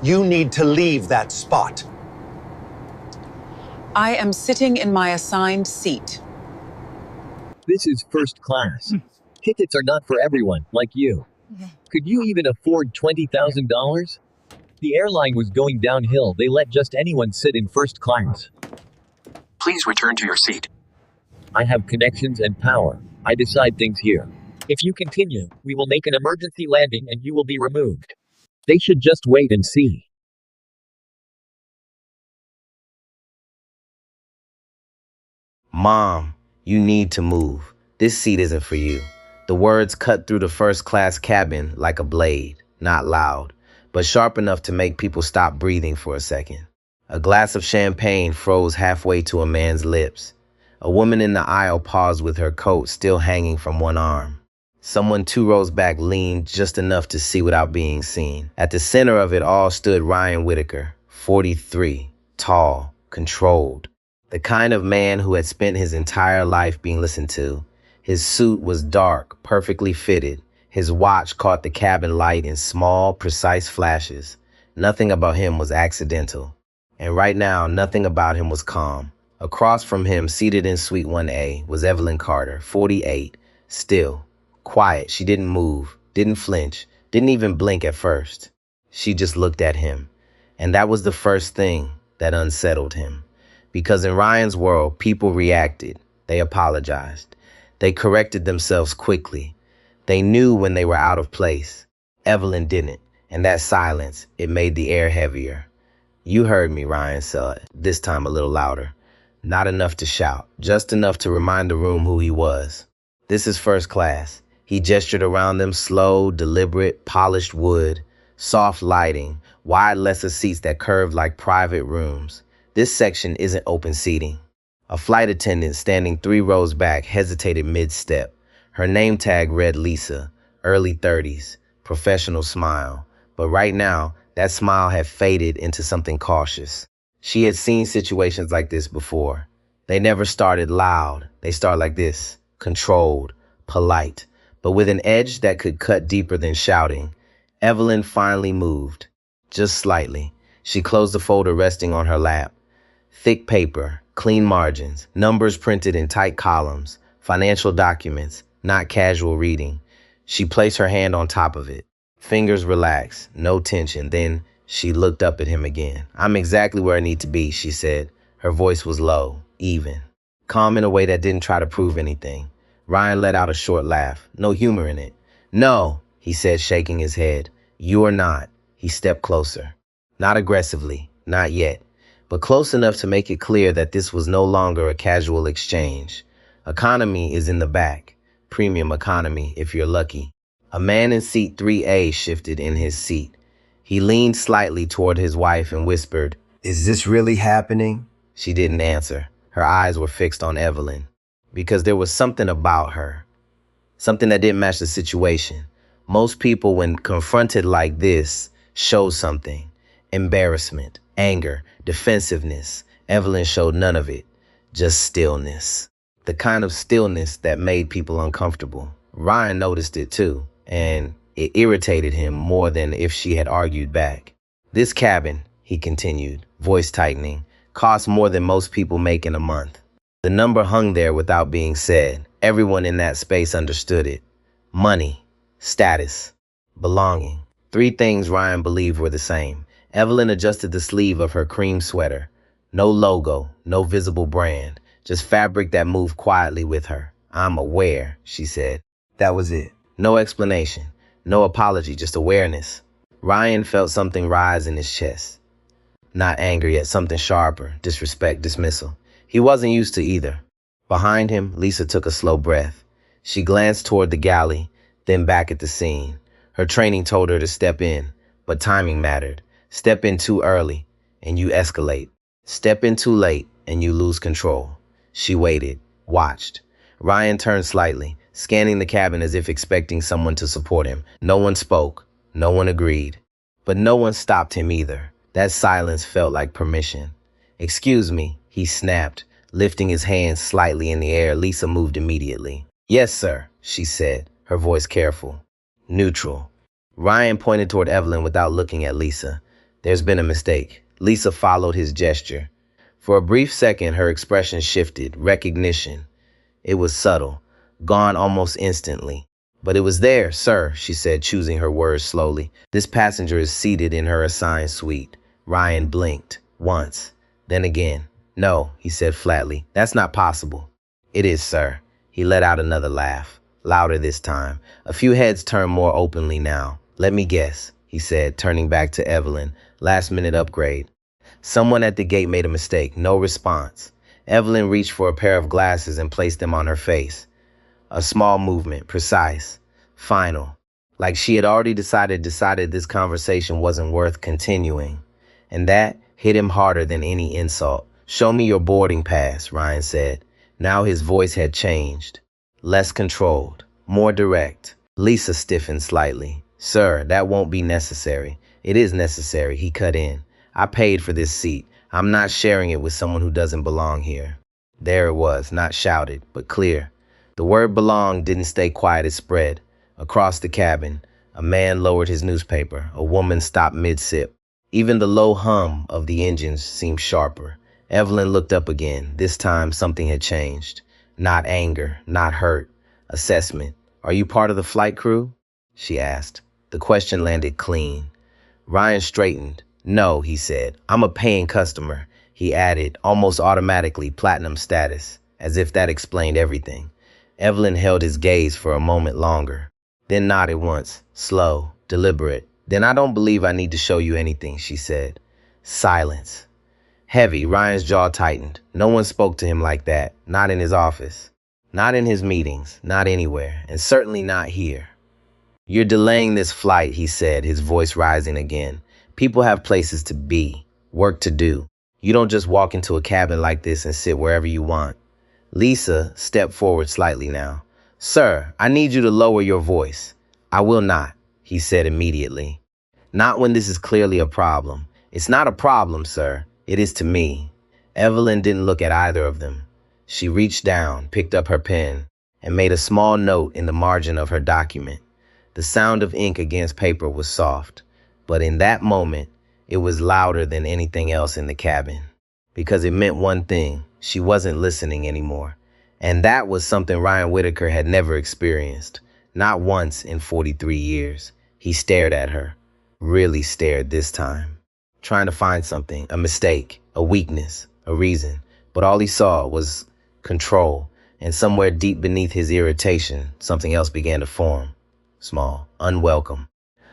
You need to leave that spot. I am sitting in my assigned seat. This is first class. Tickets are not for everyone, like you. Could you even afford $20,000? The airline was going downhill. They let just anyone sit in first class. Please return to your seat. I have connections and power. I decide things here. If you continue, we will make an emergency landing and you will be removed. They should just wait and see. Mom, you need to move. This seat isn't for you. The words cut through the first class cabin like a blade, not loud, but sharp enough to make people stop breathing for a second. A glass of champagne froze halfway to a man's lips. A woman in the aisle paused with her coat still hanging from one arm. Someone 2 rows back leaned just enough to see without being seen. At the center of it all stood Ryan Whitaker, 43, tall, controlled. The kind of man who had spent his entire life being listened to. His suit was dark, perfectly fitted. His watch caught the cabin light in small, precise flashes. Nothing about him was accidental. And right now, nothing about him was calm. Across from him, seated in Suite 1A, was Evelyn Carter, 48, still. Quiet, she didn't move, didn't flinch, didn't even blink at first. She just looked at him. And that was the first thing that unsettled him. Because in Ryan's world, people reacted. They apologized. They corrected themselves quickly. They knew when they were out of place. Evelyn didn't, and that silence, it made the air heavier. You heard me, Ryan said, this time a little louder. Not enough to shout, just enough to remind the room who he was. This is first class. He gestured around them, slow, deliberate, polished wood, soft lighting, wide lesser seats that curved like private rooms. This section isn't open seating. A flight attendant standing 3 rows back hesitated mid-step. Her name tag read Lisa, early 30s, professional smile. But right now, that smile had faded into something cautious. She had seen situations like this before. They never started loud. They start like this, controlled, polite, but with an edge that could cut deeper than shouting. Evelyn finally moved, just slightly. She closed the folder resting on her lap. Thick paper, clean margins, numbers printed in tight columns, financial documents, not casual reading. She placed her hand on top of it. Fingers relaxed, no tension. Then she looked up at him again. I'm exactly where I need to be, she said. Her voice was low, even, calm in a way that didn't try to prove anything. Ryan let out a short laugh, no humor in it. No, he said, shaking his head. You are not. He stepped closer. Not aggressively, not yet, but close enough to make it clear that this was no longer a casual exchange. Economy is in the back. Premium economy, if you're lucky. A man in seat 3A shifted in his seat. He leaned slightly toward his wife and whispered, Is this really happening? She didn't answer. Her eyes were fixed on Evelyn. Because there was something about her. Something that didn't match the situation. Most people, when confronted like this, show something. Embarrassment, anger, defensiveness. Evelyn showed none of it. Just stillness. The kind of stillness that made people uncomfortable. Ryan noticed it too, and it irritated him more than if she had argued back. This cabin, he continued, voice tightening, cost more than most people make in a month. The number hung there without being said. Everyone in that space understood it. Money, status, belonging. 3 things Ryan believed were the same. Evelyn adjusted the sleeve of her cream sweater. No logo, no visible brand, just fabric that moved quietly with her. I'm aware, she said. That was it. No explanation, no apology, just awareness. Ryan felt something rise in his chest. Not anger, yet something sharper, disrespect, dismissal. He wasn't used to either. Behind him, Lisa took a slow breath. She glanced toward the galley, then back at the scene. Her training told her to step in, but timing mattered. Step in too early, and you escalate. Step in too late, and you lose control. She waited, watched. Ryan turned slightly, scanning the cabin as if expecting someone to support him. No one spoke. No one agreed. But no one stopped him either. That silence felt like permission. Excuse me, he snapped, lifting his hands slightly in the air. Lisa moved immediately. Yes, sir, she said, her voice careful. Neutral. Ryan pointed toward Evelyn without looking at Lisa. There's been a mistake. Lisa followed his gesture. For a brief second, her expression shifted. Recognition. It was subtle, gone almost instantly. But it was there, sir, she said, choosing her words slowly. This passenger is seated in her assigned suite. Ryan blinked. Once. Then again. No, he said flatly. That's not possible. It is, sir. He let out another laugh. Louder this time. A few heads turned more openly now. Let me guess, he said, turning back to Evelyn. Last-minute upgrade. Someone at the gate made a mistake. No response. Evelyn reached for a pair of glasses and placed them on her face. A small movement, precise, final. Like she had already decided this conversation wasn't worth continuing. And that hit him harder than any insult. Show me your boarding pass, Ryan said. Now his voice had changed. Less controlled, more direct. Lisa stiffened slightly. Sir, that won't be necessary. It is necessary, he cut in. I paid for this seat. I'm not sharing it with someone who doesn't belong here. There it was, not shouted, but clear. The word belong didn't stay quiet, it spread. Across the cabin, a man lowered his newspaper. A woman stopped mid-sip. Even the low hum of the engines seemed sharper. Evelyn looked up again. This time something had changed. Not anger, not hurt. Assessment. Are you part of the flight crew? She asked. The question landed clean. Ryan straightened. No, he said. I'm a paying customer. He added, almost automatically, platinum status, as if that explained everything. Evelyn held his gaze for a moment longer, then nodded once, slow, deliberate. Then I don't believe I need to show you anything, she said. Silence. Heavy, Ryan's jaw tightened. No one spoke to him like that, not in his office, not in his meetings, not anywhere, and certainly not here. You're delaying this flight, he said, his voice rising again. People have places to be, work to do. You don't just walk into a cabin like this and sit wherever you want. Lisa stepped forward slightly now. Sir, I need you to lower your voice. I will not, he said immediately. Not when this is clearly a problem. It's not a problem, sir. It is to me. Evelyn didn't look at either of them. She reached down, picked up her pen, and made a small note in the margin of her document. The sound of ink against paper was soft, but in that moment, it was louder than anything else in the cabin. Because it meant one thing, she wasn't listening anymore. And that was something Ryan Whitaker had never experienced. Not once in 43 years. He stared at her. Really stared this time. Trying to find something, a mistake, a weakness, a reason. But all he saw was control. And somewhere deep beneath his irritation, something else began to form. Small, unwelcome.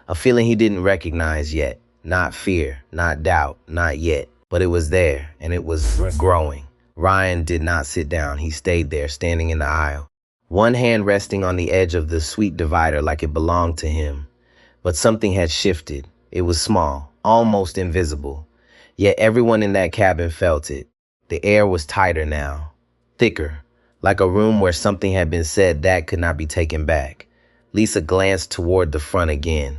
A feeling he didn't recognize yet. Not fear, not doubt, not yet. But it was there, and it was growing. Ryan did not sit down. He stayed there, standing in the aisle. One hand resting on the edge of the suite divider like it belonged to him. But something had shifted. It was small, almost invisible. Yet everyone in that cabin felt it. The air was tighter now, thicker, like a room where something had been said that could not be taken back. Lisa glanced toward the front again,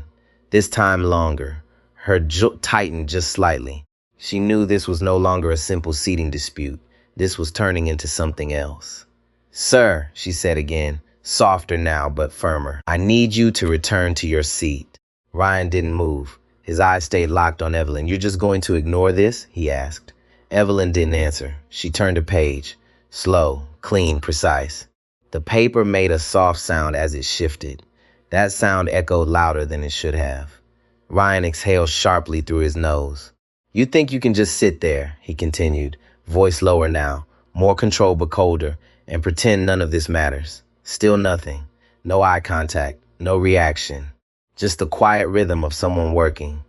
this time longer. Her jaw tightened just slightly. She knew this was no longer a simple seating dispute. This was turning into something else. Sir, she said again, softer now but firmer. I need you to return to your seat. Ryan didn't move. His eyes stayed locked on Evelyn. You're just going to ignore this? He asked. Evelyn didn't answer. She turned a page. Slow, clean, precise. The paper made a soft sound as it shifted. That sound echoed louder than it should have. Ryan exhaled sharply through his nose. You think you can just sit there, he continued, voice lower now, more controlled but colder, and pretend none of this matters. Still nothing. No eye contact, no reaction. Just the quiet rhythm of someone working.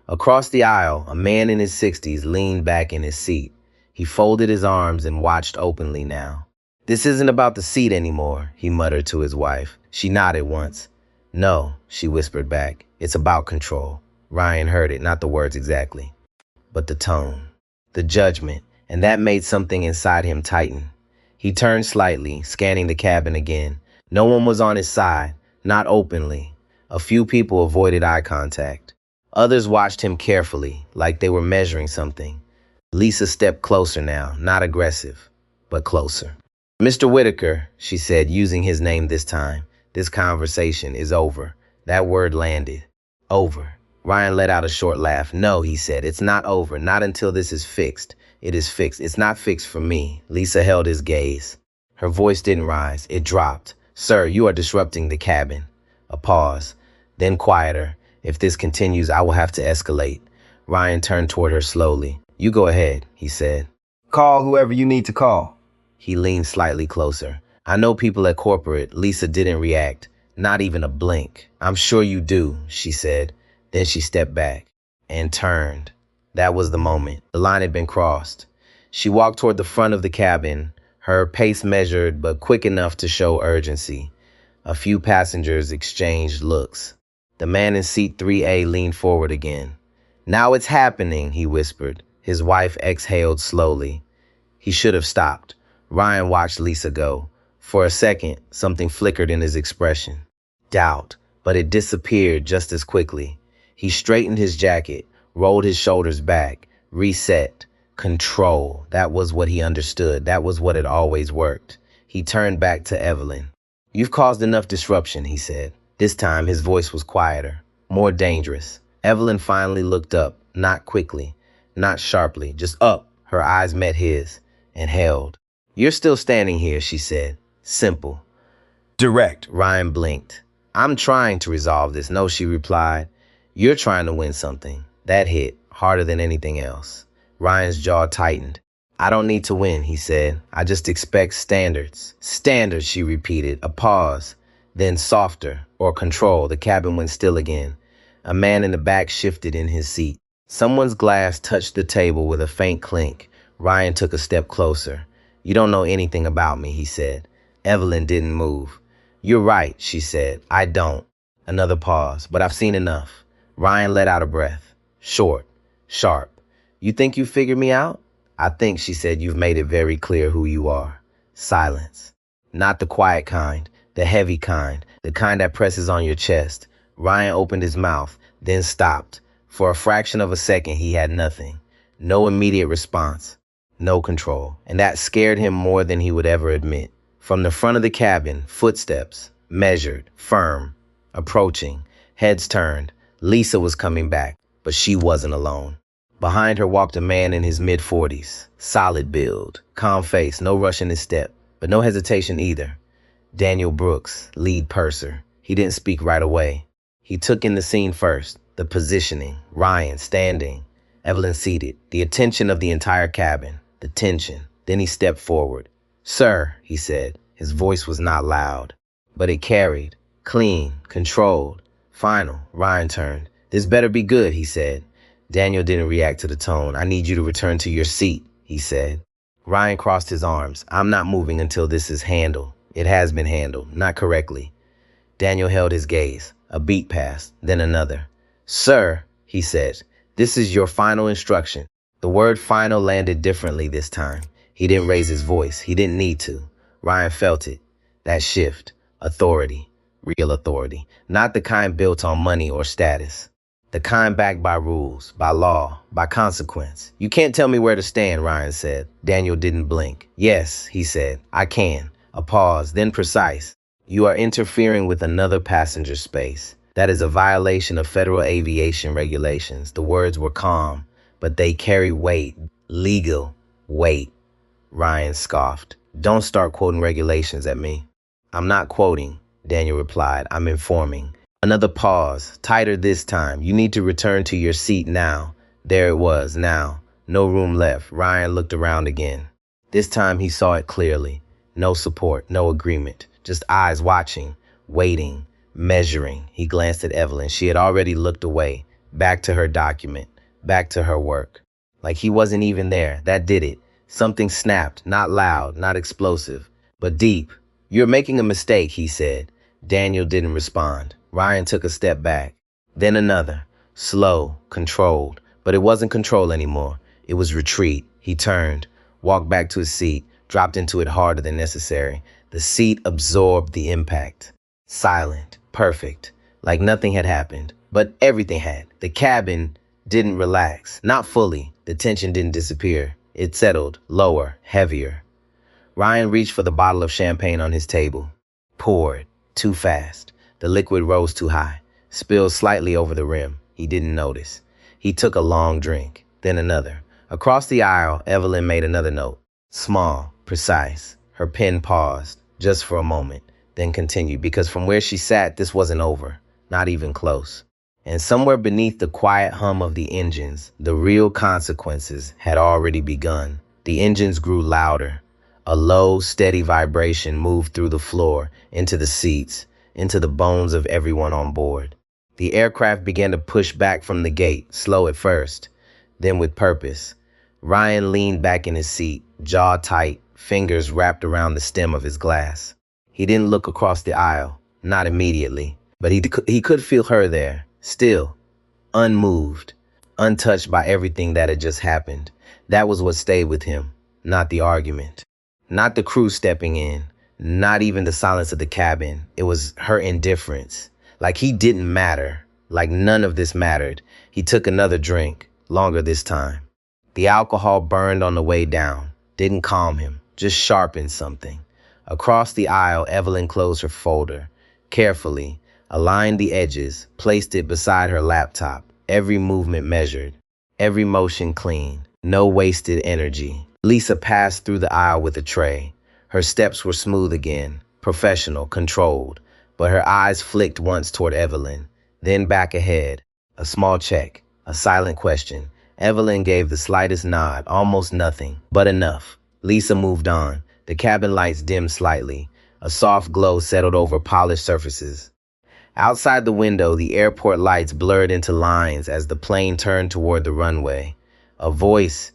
Across the aisle, a man in his 60s leaned back in his seat. He folded his arms and watched openly now. This isn't about the seat anymore, he muttered to his wife. She nodded once. No, she whispered back. It's about control. Ryan heard it, not the words exactly, but the tone, the judgment, and that made something inside him tighten. He turned slightly, scanning the cabin again. No one was on his side, not openly. A few people avoided eye contact. Others watched him carefully, like they were measuring something. Lisa stepped closer now, not aggressive, but closer. Mr. Whitaker, she said, using his name this time, this conversation is over. That word landed. Over. Ryan let out a short laugh. No, he said, it's not over. Not until this is fixed. It is fixed. It's not fixed for me. Lisa held his gaze. Her voice didn't rise. It dropped. Sir, you are disrupting the cabin. A pause. Then quieter. If this continues, I will have to escalate. Ryan turned toward her slowly. You go ahead, he said. Call whoever you need to call. He leaned slightly closer. I know people at corporate. Lisa didn't react. Not even a blink. I'm sure you do, she said. Then she stepped back and turned. That was the moment. The line had been crossed. She walked toward the front of the cabin, her pace measured but quick enough to show urgency. A few passengers exchanged looks. The man in seat 3A leaned forward again. Now it's happening, he whispered. His wife exhaled slowly. He should have stopped. Ryan watched Lisa go. For a second, something flickered in his expression. Doubt, but it disappeared just as quickly. He straightened his jacket, rolled his shoulders back, reset. Control. That was what he understood. That was what had always worked. He turned back to Evelyn. You've caused enough disruption, he said. This time his voice was quieter, more dangerous. Evelyn finally looked up, not quickly, not sharply, just up. Her eyes met his and held. You're still standing here, she said. Simple. Direct. Ryan blinked. I'm trying to resolve this. No, she replied. You're trying to win something. That hit harder than anything else. Ryan's jaw tightened. I don't need to win, he said. I just expect standards. Standards, she repeated. A pause. Then softer, or control. The cabin went still again. A man in the back shifted in his seat. Someone's glass touched the table with a faint clink. Ryan took a step closer. You don't know anything about me, he said. Evelyn didn't move. You're right, she said. I don't. Another pause, but I've seen enough. Ryan let out a breath. Short, sharp. You think you figured me out? I think, she said, you've made it very clear who you are. Silence. Not the quiet kind, the heavy kind, the kind that presses on your chest. Ryan opened his mouth, then stopped. For a fraction of a second, he had nothing. No immediate response. No control. And that scared him more than he would ever admit. From the front of the cabin, footsteps, measured, firm, approaching, heads turned. Lisa was coming back, but she wasn't alone. Behind her walked a man in his mid-40s, solid build, calm face, no rush in his step, but no hesitation either. Daniel Brooks, lead purser. He didn't speak right away. He took in the scene first, the positioning, Ryan standing, Evelyn seated, the attention of the entire cabin, the tension. Then he stepped forward. Sir, he said. His voice was not loud, but it carried, clean, controlled. Final. Ryan turned. This better be good, he said. Daniel didn't react to the tone. I need you to return to your seat, he said. Ryan crossed his arms. I'm not moving until this is handled. It has been handled, not correctly. Daniel held his gaze. A beat passed, then another. Sir, he said, this is your final instruction. The word final landed differently this time. He didn't raise his voice. He didn't need to. Ryan felt it. That shift. Authority. Real authority. Not the kind built on money or status. The kind backed by rules, by law, by consequence. You can't tell me where to stand, Ryan said. Daniel didn't blink. Yes, he said, I can. A pause, then precise. You are interfering with another passenger's space. That is a violation of federal aviation regulations. The words were calm, but they carry weight. Legal weight. Ryan scoffed. Don't start quoting regulations at me. I'm not quoting, Daniel replied. I'm informing. Another pause, tighter this time. You need to return to your seat now. There it was, now. No room left. Ryan looked around again. This time he saw it clearly. No support, no agreement. Just eyes watching, waiting, measuring. He glanced at Evelyn. She had already looked away, back to her document, back to her work. Like he wasn't even there. That did it. Something snapped, not loud, not explosive, but deep. You're making a mistake, he said. Daniel didn't respond. Ryan took a step back. Then another. Slow, controlled. But it wasn't control anymore. It was retreat. He turned, walked back to his seat, dropped into it harder than necessary. The seat absorbed the impact. Silent, perfect, like nothing had happened. But everything had. The cabin didn't relax. Not fully. The tension didn't disappear. It settled, lower, heavier. Ryan reached for the bottle of champagne on his table. Poured, too fast. The liquid rose too high, spilled slightly over the rim. He didn't notice. He took a long drink, then another. Across the aisle, Evelyn made another note. Small, precise. Her pen paused, just for a moment, then continued, because from where she sat, this wasn't over, not even close. And somewhere beneath the quiet hum of the engines, the real consequences had already begun. The engines grew louder. A low, steady vibration moved through the floor, into the seats, into the bones of everyone on board. The aircraft began to push back from the gate, slow at first, then with purpose. Ryan leaned back in his seat, jaw tight, fingers wrapped around the stem of his glass. He didn't look across the aisle, not immediately, but he could feel her there, still, unmoved, untouched by everything that had just happened. That was what stayed with him, not the argument, not the crew stepping in, not even the silence of the cabin. It was her indifference. Like he didn't matter, like none of this mattered. He took another drink, longer this time. The alcohol burned on the way down, didn't calm him, just sharpened something. Across the aisle, Evelyn closed her folder, carefully, aligned the edges, placed it beside her laptop, every movement measured, every motion clean, no wasted energy. Lisa passed through the aisle with a tray. Her steps were smooth again, professional, controlled, but her eyes flicked once toward Evelyn, then back ahead. A small check, a silent question. Evelyn gave the slightest nod, almost nothing, but enough. Lisa moved on. The cabin lights dimmed slightly. A soft glow settled over polished surfaces. Outside the window, the airport lights blurred into lines as the plane turned toward the runway. A voice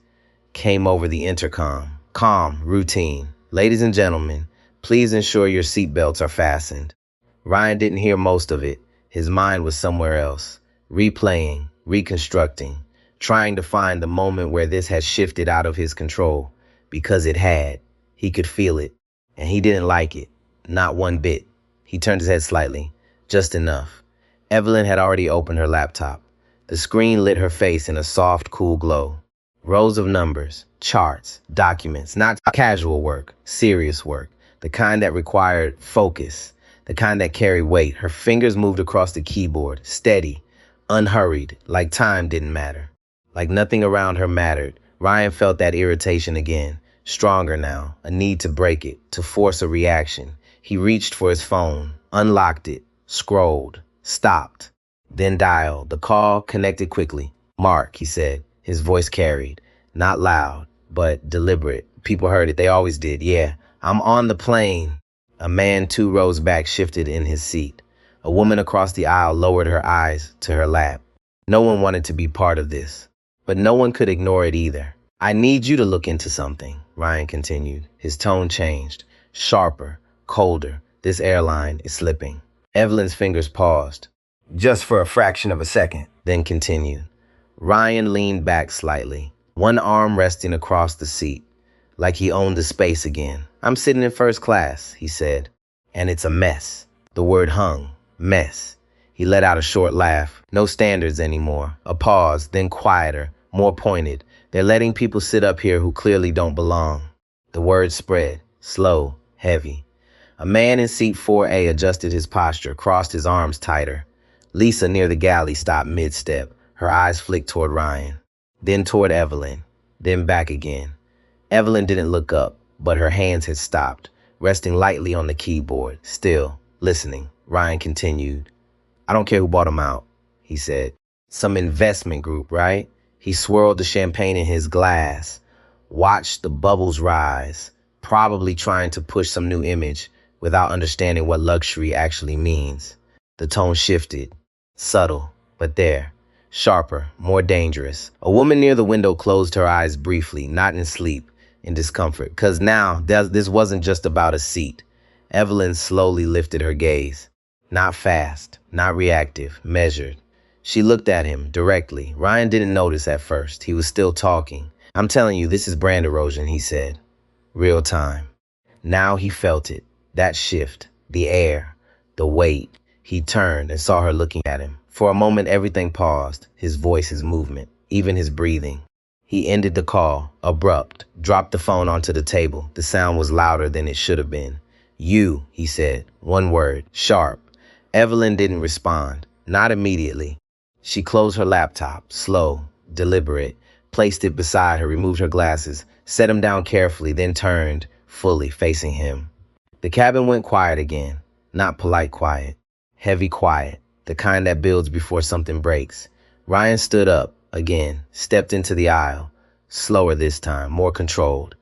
came over the intercom, calm, routine. Ladies and gentlemen, please ensure your seatbelts are fastened. Ryan didn't hear most of it. His mind was somewhere else, replaying, reconstructing, trying to find the moment where this had shifted out of his control, because it had. He could feel it, and he didn't like it, not one bit. He turned his head slightly, just enough. Evelyn had already opened her laptop. The screen lit her face in a soft, cool glow. Rows of numbers, charts, documents, not casual work, serious work, the kind that required focus, the kind that carried weight. Her fingers moved across the keyboard, steady, unhurried, like time didn't matter, like nothing around her mattered. Ryan felt that irritation again, stronger now, a need to break it, to force a reaction. He reached for his phone, unlocked it, scrolled, stopped, then dialed. The call connected quickly. Mark, he said, his voice carried, not loud, but deliberate. People heard it, they always did. Yeah, I'm on the plane. A man 2 rows back shifted in his seat. A woman across the aisle lowered her eyes to her lap. No one wanted to be part of this, but no one could ignore it either. I need you to look into something, Ryan continued. His tone changed, sharper, colder. This airline is slipping. Evelyn's fingers paused. Just for a fraction of a second. Then continued. Ryan leaned back slightly, one arm resting across the seat, like he owned the space again. I'm sitting in first class, he said, and it's a mess. The word hung, mess. He let out a short laugh. No standards anymore. A pause, then quieter, more pointed. They're letting people sit up here who clearly don't belong. The words spread, slow, heavy. A man in seat 4A adjusted his posture, crossed his arms tighter. Lisa near the galley stopped mid-step. Her eyes flicked toward Ryan, then toward Evelyn, then back again. Evelyn didn't look up, but her hands had stopped, resting lightly on the keyboard, still, listening. Ryan continued. I don't care who bought them out, he said. Some investment group, right? He swirled the champagne in his glass, watched the bubbles rise, probably trying to push some new image without understanding what luxury actually means. The tone shifted, subtle, but there, sharper, more dangerous. A woman near the window closed her eyes briefly, not in sleep, in discomfort, because now this wasn't just about a seat. Evelyn slowly lifted her gaze. Not fast, not reactive, measured. She looked at him directly. Ryan didn't notice at first. He was still talking. I'm telling you, this is brand erosion, he said. Real time. Now he felt it. That shift, the air, the weight. He turned and saw her looking at him. For a moment, everything paused. His voice, his movement, even his breathing. He ended the call, abrupt, dropped the phone onto the table. The sound was louder than it should have been. You, he said, one word, sharp. Evelyn didn't respond, not immediately. She closed her laptop, slow, deliberate, placed it beside her, removed her glasses, set them down carefully, then turned, fully facing him. The cabin went quiet again. Not polite quiet. Heavy quiet. The kind that builds before something breaks. Ryan stood up, again, stepped into the aisle. Slower this time, more controlled.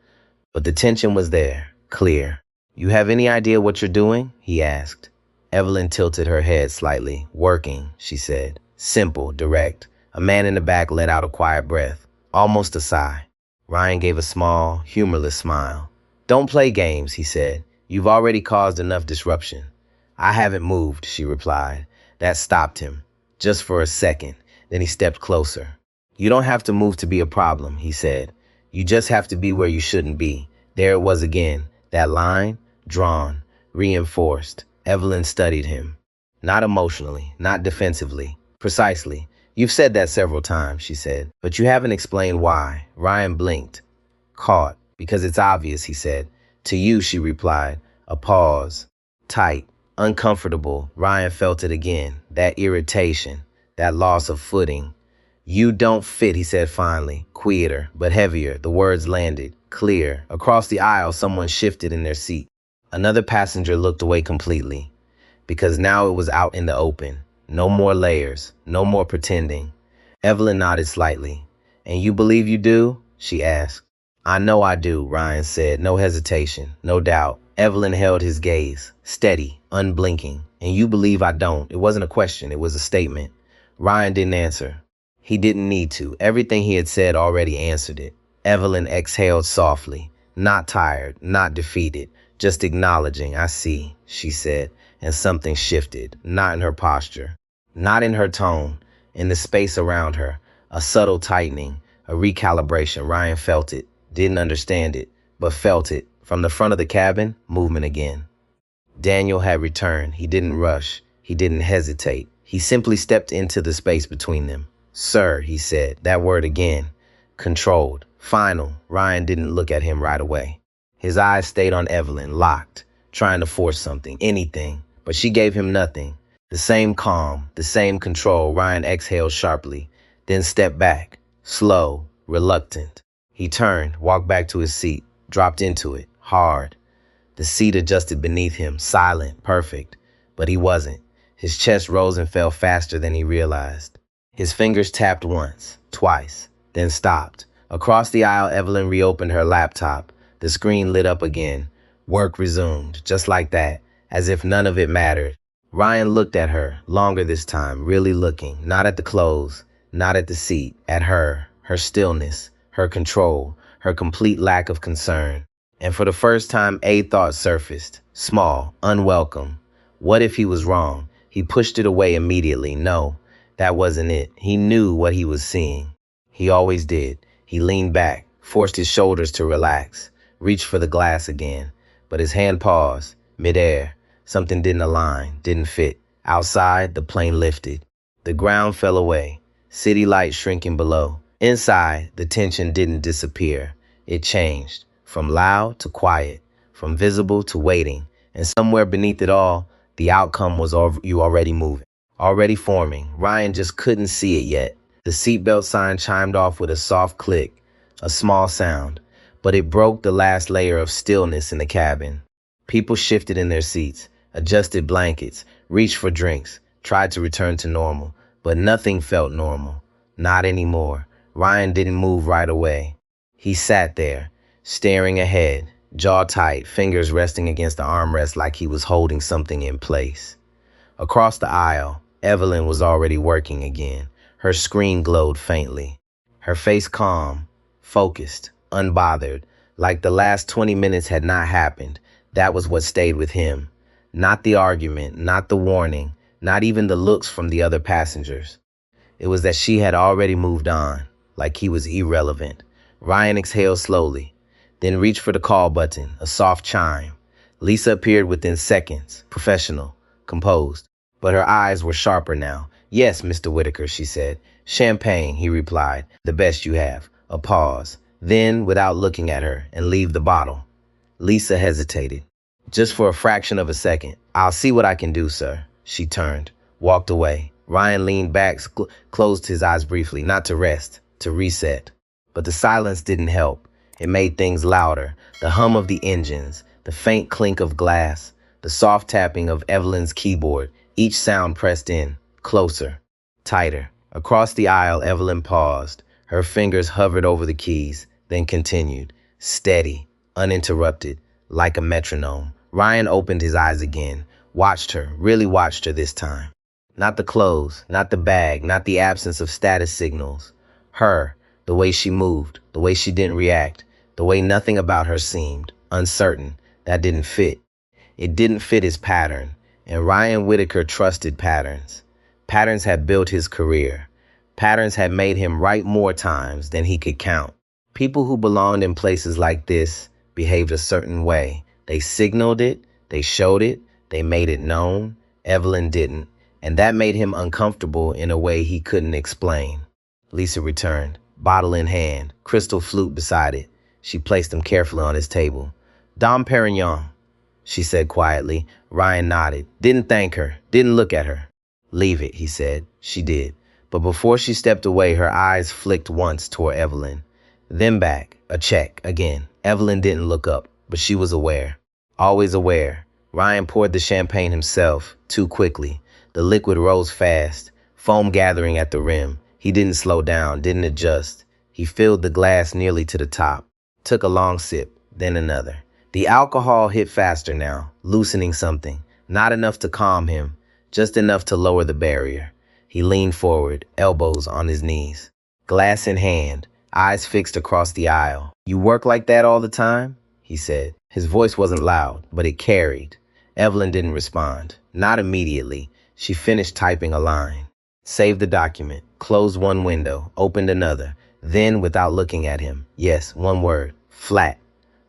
But the tension was there, clear. "You have any idea what you're doing?" he asked. Evelyn tilted her head slightly. "Working," she said. Simple, direct. A man in the back let out a quiet breath, almost a sigh. Ryan gave a small, humorless smile. "Don't play games," he said. "You've already caused enough disruption." "I haven't moved," she replied. That stopped him, just for a second. Then he stepped closer. "You don't have to move to be a problem," he said. "You just have to be where you shouldn't be." There it was again, that line, drawn, reinforced. Evelyn studied him. Not emotionally, not defensively. "Precisely. You've said that several times," she said. "But you haven't explained why." Ryan blinked. "Caught. Because it's obvious," he said. "To you," she replied. A pause. Tight. Uncomfortable. Ryan felt it again. That irritation. That loss of footing. "You don't fit," he said finally. Quieter, but heavier. The words landed. Clear. Across the aisle, someone shifted in their seat. Another passenger looked away completely. Because now it was out in the open. No more layers. No more pretending. Evelyn nodded slightly. "And you believe you do?" she asked. "I know I do," Ryan said. No hesitation. No doubt. Evelyn held his gaze. Steady. Unblinking. "And you believe I don't?" It wasn't a question. It was a statement. Ryan didn't answer. He didn't need to. Everything he had said already answered it. Evelyn exhaled softly. Not tired. Not defeated. Just acknowledging. "I see," she said. And something shifted. Not in her posture. Not in her tone. In the space around her. A subtle tightening. A recalibration. Ryan felt it. Didn't understand it. But felt it. From the front of the cabin, movement again. Daniel had returned. He didn't rush. He didn't hesitate. He simply stepped into the space between them. "Sir," he said. That word again. Controlled. Final. Ryan didn't look at him right away. His eyes stayed on Evelyn, locked, trying to force something, anything. But she gave him nothing. The same calm, the same control. Ryan exhaled sharply, then stepped back, slow, reluctant. He turned, walked back to his seat, dropped into it, hard. The seat adjusted beneath him, silent, perfect. But he wasn't. His chest rose and fell faster than he realized. His fingers tapped once, twice, then stopped. Across the aisle, Evelyn reopened her laptop. The screen lit up again. Work resumed, just like that, as if none of it mattered. Ryan looked at her, longer this time, really looking, not at the clothes, not at the seat, at her stillness, her control, her complete lack of concern. And for the first time, a thought surfaced, small, unwelcome. What if he was wrong? He pushed it away immediately. No, that wasn't it. He knew what he was seeing. He always did. He leaned back, forced his shoulders to relax, reached for the glass again. But his hand paused, midair. Something didn't align, didn't fit. Outside, the plane lifted. The ground fell away, city lights shrinking below. Inside, the tension didn't disappear. It changed, from loud to quiet, from visible to waiting. And somewhere beneath it all, the outcome was you already moving, already forming. Ryan just couldn't see it yet. The seatbelt sign chimed off with a soft click, a small sound, but it broke the last layer of stillness in the cabin. People shifted in their seats, adjusted blankets, reached for drinks, tried to return to normal, but nothing felt normal. Not anymore. Ryan didn't move right away. He sat there, staring ahead, jaw tight, fingers resting against the armrest like he was holding something in place. Across the aisle, Evelyn was already working again. Her screen glowed faintly. Her face calm, focused, unbothered, like the last 20 minutes had not happened. That was what stayed with him. Not the argument, not the warning, not even the looks from the other passengers. It was that she had already moved on, like he was irrelevant. Ryan exhaled slowly, then reached for the call button, a soft chime. Lisa appeared within seconds, professional, composed. But her eyes were sharper now. "Yes, Mr. Whitaker," she said. "Champagne," he replied. "The best you have." A pause. Then, without looking at her, "And leave the bottle." Lisa hesitated. "Just for a fraction of a second. I'll see what I can do, sir." She turned, walked away. Ryan leaned back, closed his eyes briefly, not to rest, to reset. But the silence didn't help. It made things louder. The hum of the engines, the faint clink of glass, the soft tapping of Evelyn's keyboard, each sound pressed in, closer, tighter. Across the aisle, Evelyn paused. Her fingers hovered over the keys, then continued, steady, uninterrupted, like a metronome. Ryan opened his eyes again, watched her, really watched her this time. Not the clothes, not the bag, not the absence of status signals. Her, the way she moved, the way she didn't react, the way nothing about her seemed uncertain. That didn't fit. It didn't fit his pattern, and Ryan Whitaker trusted patterns. Patterns had built his career. Patterns had made him write more times than he could count. People who belonged in places like this behaved a certain way. They signaled it, they showed it, they made it known. Evelyn didn't, and that made him uncomfortable in a way he couldn't explain. Lisa returned, bottle in hand, crystal flute beside it. She placed them carefully on his table. Dom Perignon, she said quietly. Ryan nodded, didn't thank her, didn't look at her. Leave it, he said. She did. But before she stepped away, her eyes flicked once toward Evelyn. Then back, a check, again. Evelyn didn't look up, but she was aware. Always aware. Ryan poured the champagne himself, too quickly. The liquid rose fast, foam gathering at the rim. He didn't slow down, didn't adjust. He filled the glass nearly to the top, took a long sip, then another. The alcohol hit faster now, loosening something. Not enough to calm him, just enough to lower the barrier. He leaned forward, elbows on his knees. Glass in hand, eyes fixed across the aisle. You work like that all the time? He said. His voice wasn't loud, but it carried. Evelyn didn't respond. Not immediately. She finished typing a line. Saved the document, closed one window, opened another. Then, without looking at him, yes, one word, flat.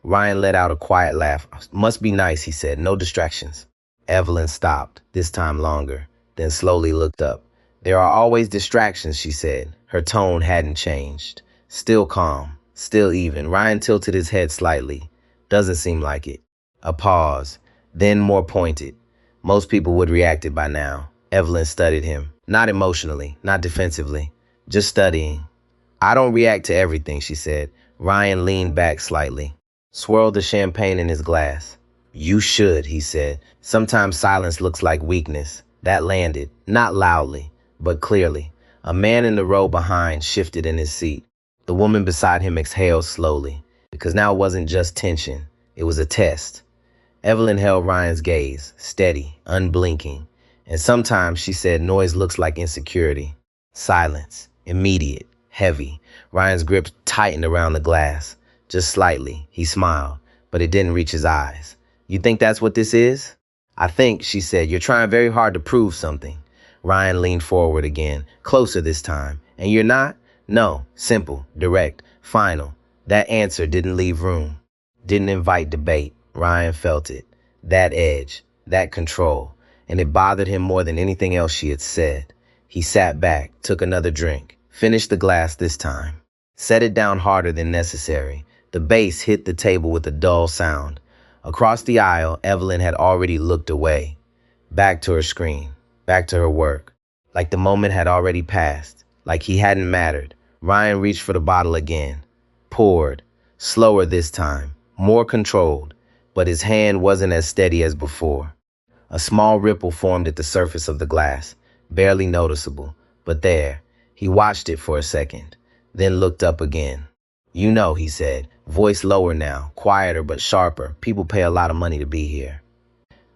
Ryan let out a quiet laugh. Must be nice, he said. No distractions. Evelyn stopped, this time longer, then slowly looked up. There are always distractions, she said. Her tone hadn't changed. Still calm, still even. Ryan tilted his head slightly. Doesn't seem like it. A pause, then more pointed. Most people would react it by now. Evelyn studied him. Not emotionally, not defensively, just studying. I don't react to everything, she said. Ryan leaned back slightly, swirled the champagne in his glass. You should, he said. Sometimes silence looks like weakness. That landed, not loudly, but clearly. A man in the row behind shifted in his seat. The woman beside him exhaled slowly, because now it wasn't just tension. It was a test. Evelyn held Ryan's gaze, steady, unblinking. And sometimes, she said, noise looks like insecurity. Silence, immediate, heavy. Ryan's grip tightened around the glass. Just slightly, he smiled, but it didn't reach his eyes. You think that's what this is? I think, she said, you're trying very hard to prove something. Ryan leaned forward again, closer this time. And you're not? No, simple, direct, final. That answer didn't leave room, didn't invite debate. Ryan felt it, that edge, that control, and it bothered him more than anything else she had said. He sat back, took another drink, finished the glass this time, set it down harder than necessary. The bass hit the table with a dull sound. Across the aisle, Evelyn had already looked away, back to her screen, back to her work, like the moment had already passed, like he hadn't mattered. Ryan reached for the bottle again, poured, slower this time, more controlled, but his hand wasn't as steady as before. A small ripple formed at the surface of the glass, barely noticeable, but there. He watched it for a second, then looked up again. You know, he said, voice lower now, quieter but sharper. People pay a lot of money to be here.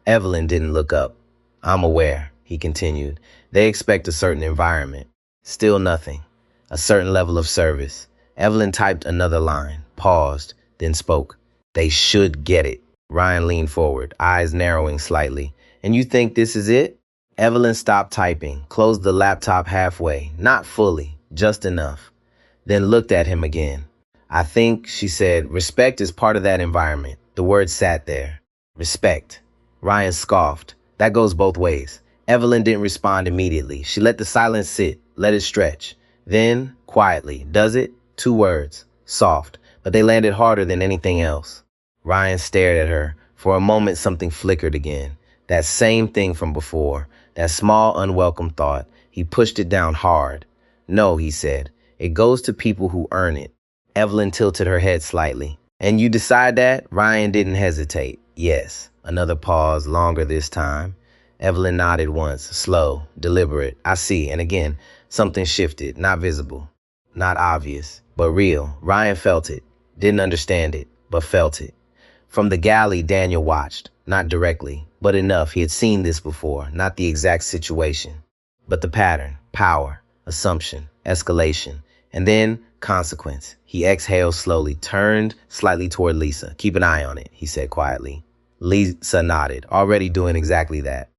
Evelyn didn't look up. I'm aware, he continued. They expect a certain environment. Still nothing. A certain level of service. Evelyn typed another line, paused, then spoke. They should get it. Ryan leaned forward, eyes narrowing slightly. And you think this is it? Evelyn stopped typing, closed the laptop halfway, not fully, just enough. Then looked at him again. I think, she said, respect is part of that environment. The word sat there. Respect. Ryan scoffed. That goes both ways. Evelyn didn't respond immediately. She let the silence sit, let it stretch. Then, quietly, does it? 2 words. Soft. But they landed harder than anything else. Ryan stared at her. For a moment, something flickered again. That same thing from before. That small, unwelcome thought. He pushed it down hard. No, he said. It goes to people who earn it. Evelyn tilted her head slightly. And you decide that? Ryan didn't hesitate. Yes. Another pause, longer this time. Evelyn nodded once, slow, deliberate. I see. And again, something shifted, not visible, not obvious, but real. Ryan felt it. Didn't understand it, but felt it. From the galley, Daniel watched. Not directly, but enough. He had seen this before, not the exact situation, but the pattern, power, assumption, escalation, and then consequence. He exhaled slowly, turned slightly toward Lisa. Keep an eye on it, he said quietly. Lisa nodded, already doing exactly that.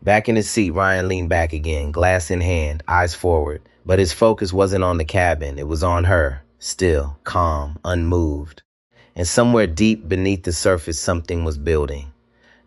Back in his seat, Ryan leaned back again, glass in hand, eyes forward. But his focus wasn't on the cabin, it was on her, still, calm, unmoved. And somewhere deep beneath the surface, something was building.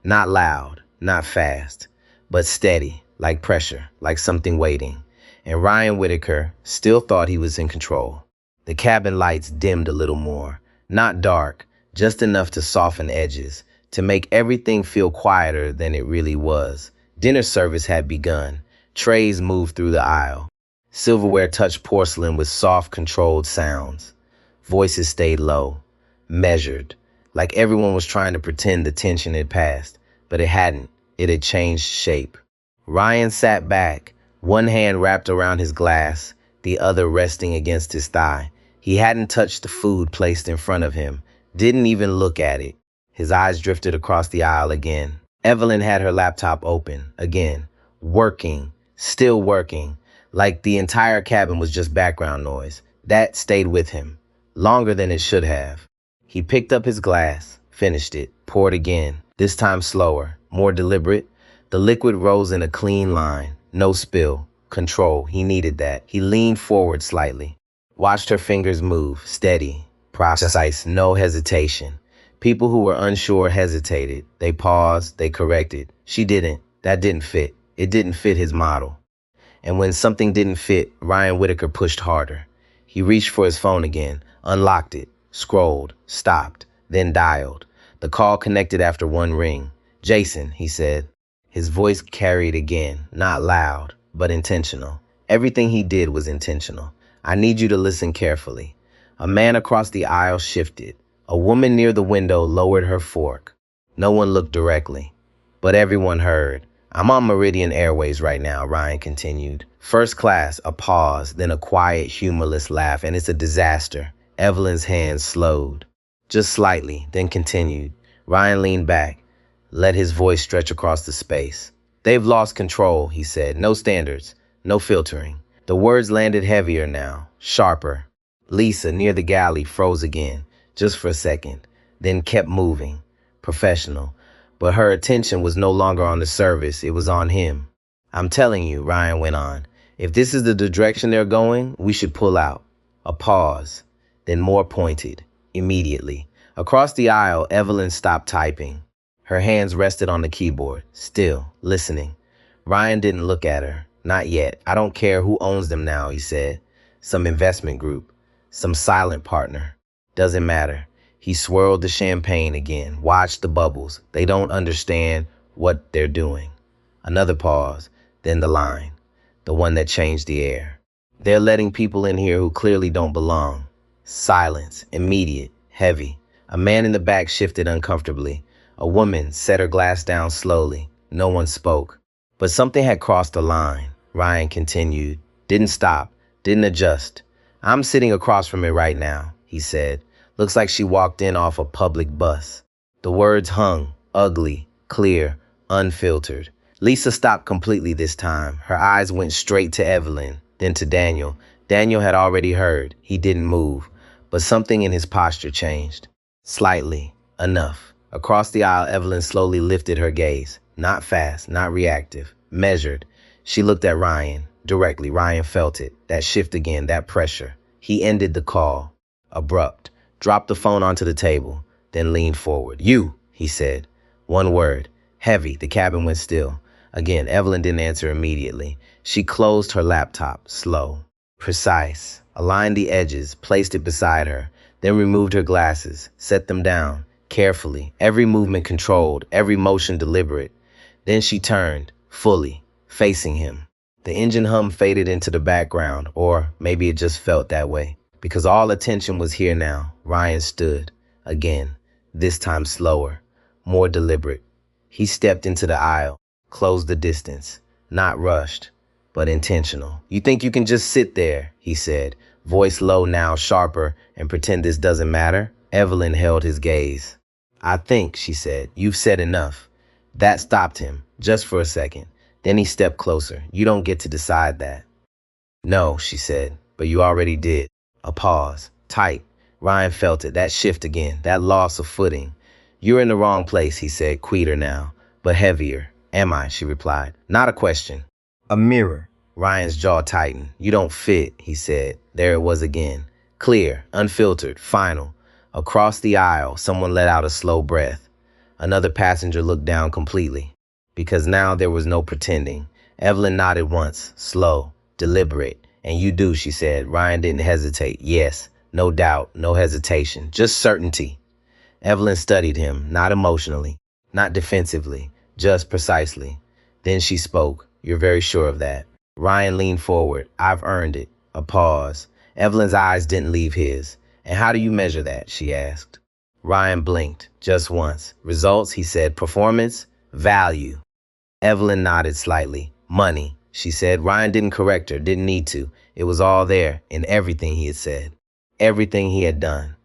Not loud, not fast, but steady, like pressure, like something waiting. And Ryan Whitaker still thought he was in control. The cabin lights dimmed a little more, not dark, just enough to soften edges, to make everything feel quieter than it really was. Dinner service had begun. Trays moved through the aisle. Silverware touched porcelain with soft, controlled sounds. Voices stayed low, measured, like everyone was trying to pretend the tension had passed, but it hadn't. It had changed shape. Ryan sat back, one hand wrapped around his glass, the other resting against his thigh. He hadn't touched the food placed in front of him, didn't even look at it. His eyes drifted across the aisle again. Evelyn had her laptop open, again, working, still working, like the entire cabin was just background noise. That stayed with him, longer than it should have. He picked up his glass, finished it, poured again, this time slower, more deliberate. The liquid rose in a clean line, no spill, control. He needed that. He leaned forward slightly, watched her fingers move, steady, precise, no hesitation. People who were unsure hesitated. They paused, they corrected. She didn't. That didn't fit. It didn't fit his model. And when something didn't fit, Ryan Whitaker pushed harder. He reached for his phone again, unlocked it, scrolled, stopped, then dialed. The call connected after one ring. Jason, he said. His voice carried again, not loud, but intentional. Everything he did was intentional. I need you to listen carefully. A man across the aisle shifted. A woman near the window lowered her fork. No one looked directly, but everyone heard. I'm on Meridian Airways right now, Ryan continued. First class, a pause, then a quiet, humorless laugh, and it's a disaster. Evelyn's hands slowed. Just slightly, then continued. Ryan leaned back, let his voice stretch across the space. They've lost control, he said. No standards, no filtering. The words landed heavier now, sharper. Lisa, near the galley, froze again, just for a second, then kept moving. Professional. But her attention was no longer on the service, it was on him. I'm telling you, Ryan went on, if this is the direction they're going, we should pull out. A pause, then more pointed, immediately. Across the aisle, Evelyn stopped typing. Her hands rested on the keyboard, still, listening. Ryan didn't look at her. Not yet. I don't care who owns them now, he said. Some investment group. Some silent partner. Doesn't matter. He swirled the champagne again, watched the bubbles. They don't understand what they're doing. Another pause, then the line. The one that changed the air. They're letting people in here who clearly don't belong. Silence, immediate, heavy. A man in the back shifted uncomfortably. A woman set her glass down slowly. No one spoke. But something had crossed the line. Ryan continued. Didn't stop. Didn't adjust. I'm sitting across from it right now, he said. Looks like she walked in off a public bus. The words hung, ugly, clear, unfiltered. Lisa stopped completely this time. Her eyes went straight to Evelyn, then to Daniel. Daniel had already heard. He didn't move. But something in his posture changed. Slightly. Enough. Across the aisle, Evelyn slowly lifted her gaze. Not fast, not reactive. Measured. She looked at Ryan. Directly, Ryan felt it. That shift again, that pressure. He ended the call. Abrupt. Dropped the phone onto the table, then leaned forward. You, he said. One word. Heavy. The cabin went still. Again, Evelyn didn't answer immediately. She closed her laptop, slow, precise, aligned the edges, placed it beside her, then removed her glasses, set them down, carefully, every movement controlled, every motion deliberate. Then she turned, fully, facing him. The engine hum faded into the background, or maybe it just felt that way. Because all attention was here now, Ryan stood. Again, this time slower, more deliberate. He stepped into the aisle, closed the distance. Not rushed, but intentional. You think you can just sit there, he said, voice low now, sharper, and pretend this doesn't matter? Evelyn held his gaze. I think, she said, you've said enough. That stopped him, just for a second. Then he stepped closer. You don't get to decide that. No, she said, but you already did. A pause. Tight. Ryan felt it, that shift again, that loss of footing. You're in the wrong place, he said, quieter now, but heavier. Am I, she replied. Not a question. A mirror. Ryan's jaw tightened. You don't fit, he said. There it was again. Clear, unfiltered, final. Across the aisle, someone let out a slow breath. Another passenger looked down completely. Because now there was no pretending. Evelyn nodded once, slow, deliberate. And you do, she said. Ryan didn't hesitate. Yes, no doubt, no hesitation, just certainty. Evelyn studied him, not emotionally, not defensively, just precisely. Then she spoke. You're very sure of that. Ryan leaned forward. I've earned it. A pause. Evelyn's eyes didn't leave his. And how do you measure that? She asked. Ryan blinked, just once. Results, he said. Performance, value. Evelyn nodded slightly. Money, she said. Ryan didn't correct her, didn't need to. It was all there in everything he had said, everything he had done.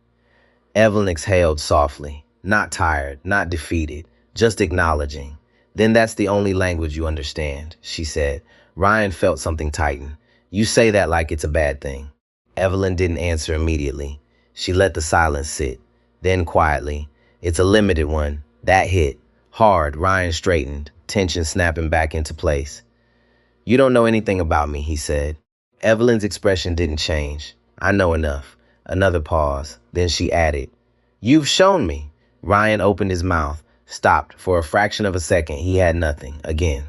Evelyn exhaled softly, not tired, not defeated, just acknowledging. Then that's the only language you understand, she said. Ryan felt something tighten. You say that like it's a bad thing. Evelyn didn't answer immediately. She let the silence sit. Then quietly, it's a limited one. That hit. Hard, Ryan straightened, tension snapping back into place. You don't know anything about me, he said. Evelyn's expression didn't change. I know enough. Another pause. Then she added, You've shown me. Ryan opened his mouth, stopped. For a fraction of a second, he had nothing. Again.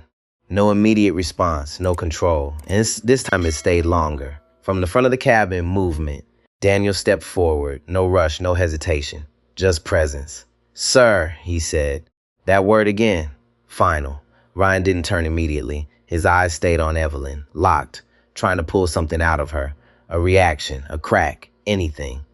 No immediate response, no control. And this time it stayed longer. From the front of the cabin, movement. Daniel stepped forward. No rush, no hesitation. Just presence. Sir, he said. That word again. Final. Ryan didn't turn immediately. His eyes stayed on Evelyn, locked, trying to pull something out of her. A reaction, a crack, anything.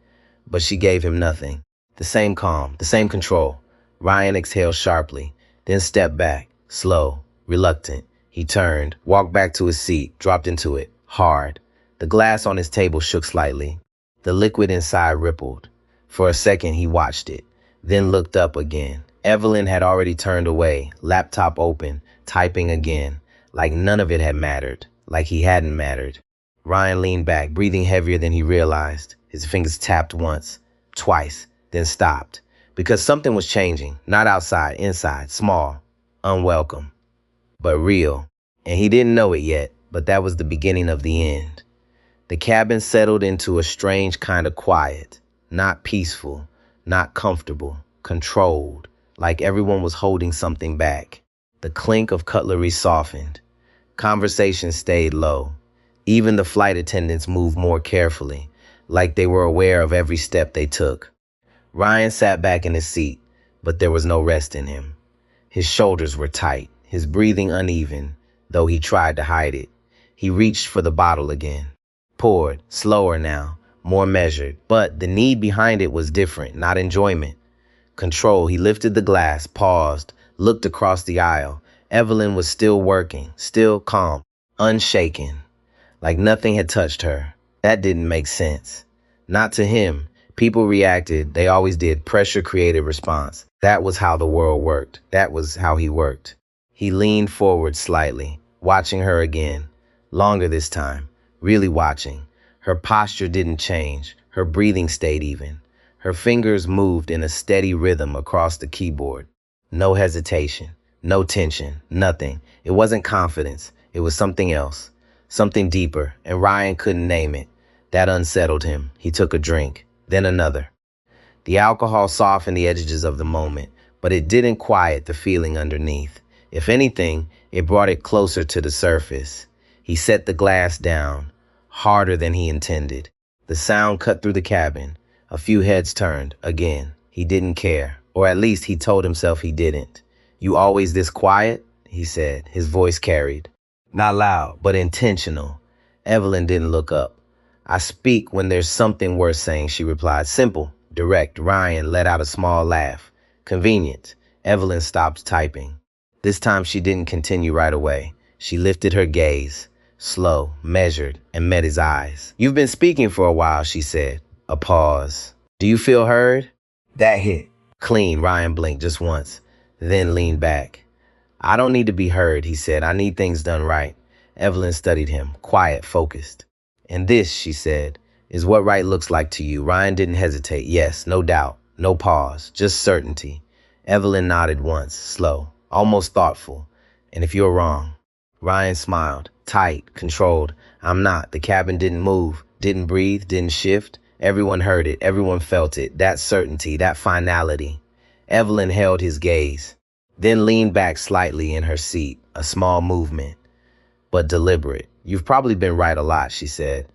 But she gave him nothing. The same calm, the same control. Ryan exhaled sharply, then stepped back, slow, reluctant. He turned, walked back to his seat, dropped into it, hard. The glass on his table shook slightly. The liquid inside rippled. For a second, he watched it, then looked up again. Evelyn had already turned away, laptop open, typing again, like none of it had mattered, like he hadn't mattered. Ryan leaned back, breathing heavier than he realized. His fingers tapped once, twice, then stopped. Because something was changing, not outside, inside, small, unwelcome, but real. And he didn't know it yet, but that was the beginning of the end. The cabin settled into a strange kind of quiet, not peaceful, not comfortable, controlled, like everyone was holding something back. The clink of cutlery softened. Conversation stayed low. Even the flight attendants moved more carefully, like they were aware of every step they took. Ryan sat back in his seat, but there was no rest in him. His shoulders were tight, his breathing uneven, though he tried to hide it. He reached for the bottle again. Poured, slower now, more measured, but the need behind it was different, not enjoyment. Control. He lifted the glass, paused, looked across the aisle. Evelyn was still working, still calm, unshaken, like nothing had touched her. That didn't make sense. Not to him. People reacted. They always did. Pressure created response. That was how the world worked. That was how he worked. He leaned forward slightly, watching her again. Longer this time. Really watching. Her posture didn't change. Her breathing stayed even. Her fingers moved in a steady rhythm across the keyboard. No hesitation. No tension. Nothing. It wasn't confidence. It was something else. Something deeper, and Ryan couldn't name it. That unsettled him. He took a drink, then another. The alcohol softened the edges of the moment, but it didn't quiet the feeling underneath. If anything, it brought it closer to the surface. He set the glass down, harder than he intended. The sound cut through the cabin. A few heads turned. Again, he didn't care, or at least he told himself he didn't. You always this quiet? He said, his voice carried. Not loud. but intentional. Evelyn didn't look up. I speak when there's something worth saying, she replied. Simple, direct. Ryan let out a small laugh. Convenient. Evelyn stopped typing. This time she didn't continue right away. She lifted her gaze, slow, measured, and met his eyes. You've been speaking for a while, she said. A pause. Do you feel heard? That hit. Clean, Ryan blinked just once, then leaned back. I don't need to be heard, he said. I need things done right. Evelyn studied him, quiet, focused. And this, she said, is what right looks like to you. Ryan didn't hesitate. Yes, no doubt, no pause, just certainty. Evelyn nodded once, slow, almost thoughtful. And if you're wrong? Ryan smiled, tight, controlled. I'm not. The cabin didn't move, didn't breathe, didn't shift. Everyone heard it. Everyone felt it. That certainty, that finality. Evelyn held his gaze, then leaned back slightly in her seat, a small movement, but deliberate. You've probably been right a lot, she said.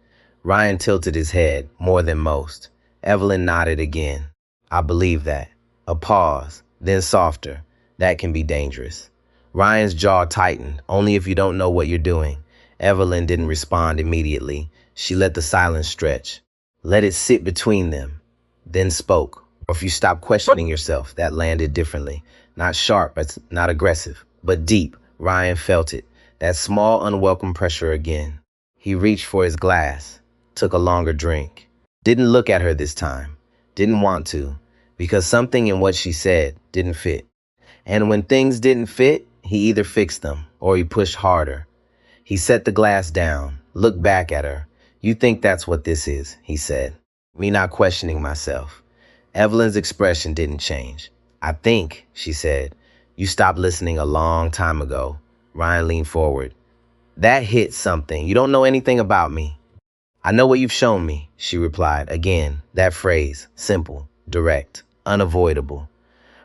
Ryan tilted his head, more than most. Evelyn nodded again. I believe that. A pause, then softer. That can be dangerous. Ryan's jaw tightened, only if you don't know what you're doing. Evelyn didn't respond immediately. She let the silence stretch. Let it sit between them, then spoke. Or if you stop questioning yourself, that landed differently. Not sharp, not aggressive, but deep. Ryan felt it. That small, unwelcome pressure again. He reached for his glass, took a longer drink. Didn't look at her this time. Didn't want to, because something in what she said didn't fit. And when things didn't fit, he either fixed them or he pushed harder. He set the glass down, looked back at her. You think that's what this is, he said. Me not questioning myself. Evelyn's expression didn't change. I think, she said, you stopped listening a long time ago. Ryan leaned forward. That hit something. You don't know anything about me. I know what you've shown me, she replied. Again, that phrase, simple, direct, unavoidable.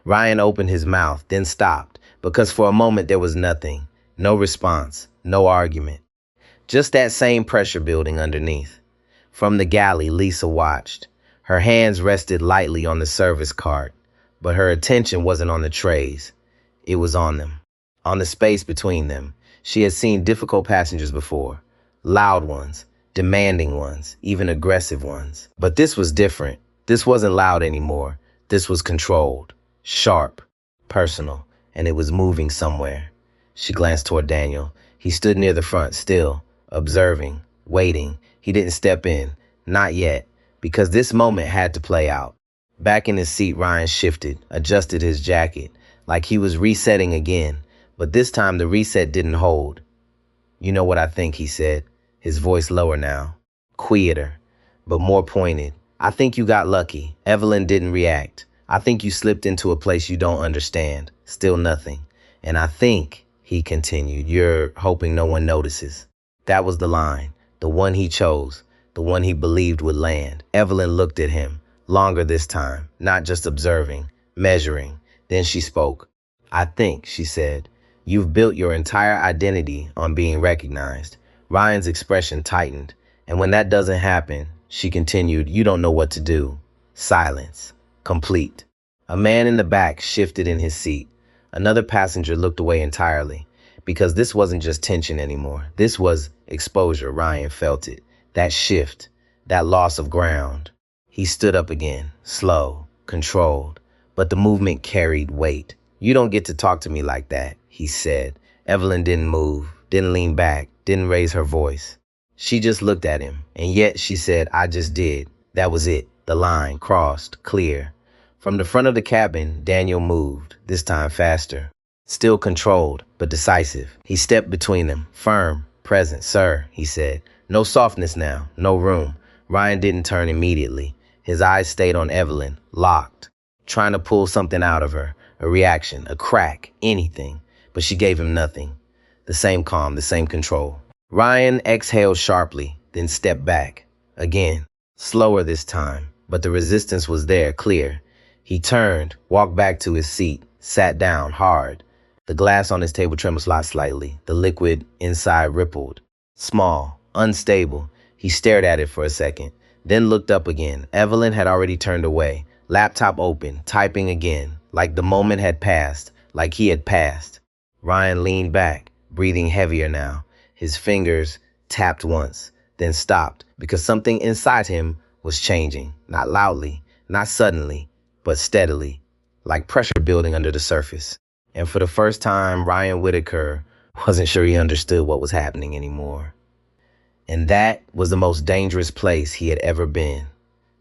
Ryan opened his mouth, then stopped, because for a moment there was nothing. No response, no argument. Just that same pressure building underneath. From the galley, Lisa watched. Her hands rested lightly on the service cart, but her attention wasn't on the trays. It was on them, on the space between them. She had seen difficult passengers before, loud ones, demanding ones, even aggressive ones. But this was different. This wasn't loud anymore. This was controlled, sharp, personal, and it was moving somewhere. She glanced toward Daniel. He stood near the front, still, observing, waiting. He didn't step in, not yet, because this moment had to play out. Back in his seat, Ryan shifted, adjusted his jacket, like he was resetting again, but this time the reset didn't hold. You know what I think, he said, his voice lower now, quieter, but more pointed. I think you got lucky. Evelyn didn't react. I think you slipped into a place you don't understand. Still nothing. And I think, he continued, you're hoping no one notices. That was the line, the one he chose, the one he believed would land. Evelyn looked at him, longer this time, not just observing, measuring. Then she spoke. I think, she said, you've built your entire identity on being recognized. Ryan's expression tightened, and when that doesn't happen, she continued, you don't know what to do. Silence. Complete. A man in the back shifted in his seat. Another passenger looked away entirely, because this wasn't just tension anymore. This was exposure. Ryan felt it. That shift, that loss of ground. He stood up again, slow, controlled, but the movement carried weight. You don't get to talk to me like that, he said. Evelyn didn't move, didn't lean back, didn't raise her voice. She just looked at him, and yet she said, I just did. That was it. The line crossed, clear. From the front of the cabin, Daniel moved, this time faster. Still controlled, but decisive. He stepped between them, firm, present. Sir, he said. No softness now, no room. Ryan didn't turn immediately. His eyes stayed on Evelyn, locked, trying to pull something out of her, a reaction, a crack, anything. But she gave him nothing. The same calm, the same control. Ryan exhaled sharply, then stepped back. Again, slower this time, but the resistance was there, clear. He turned, walked back to his seat, sat down hard. The glass on his table trembled slightly. The liquid inside rippled. Small, unstable. He stared at it for a second, then looked up again. Evelyn had already turned away, laptop open, typing again, like the moment had passed, like he had passed. Ryan leaned back, breathing heavier now. His fingers tapped once, then stopped because something inside him was changing, not loudly, not suddenly, but steadily, like pressure building under the surface. And for the first time, Ryan Whitaker wasn't sure he understood what was happening anymore. And that was the most dangerous place he had ever been.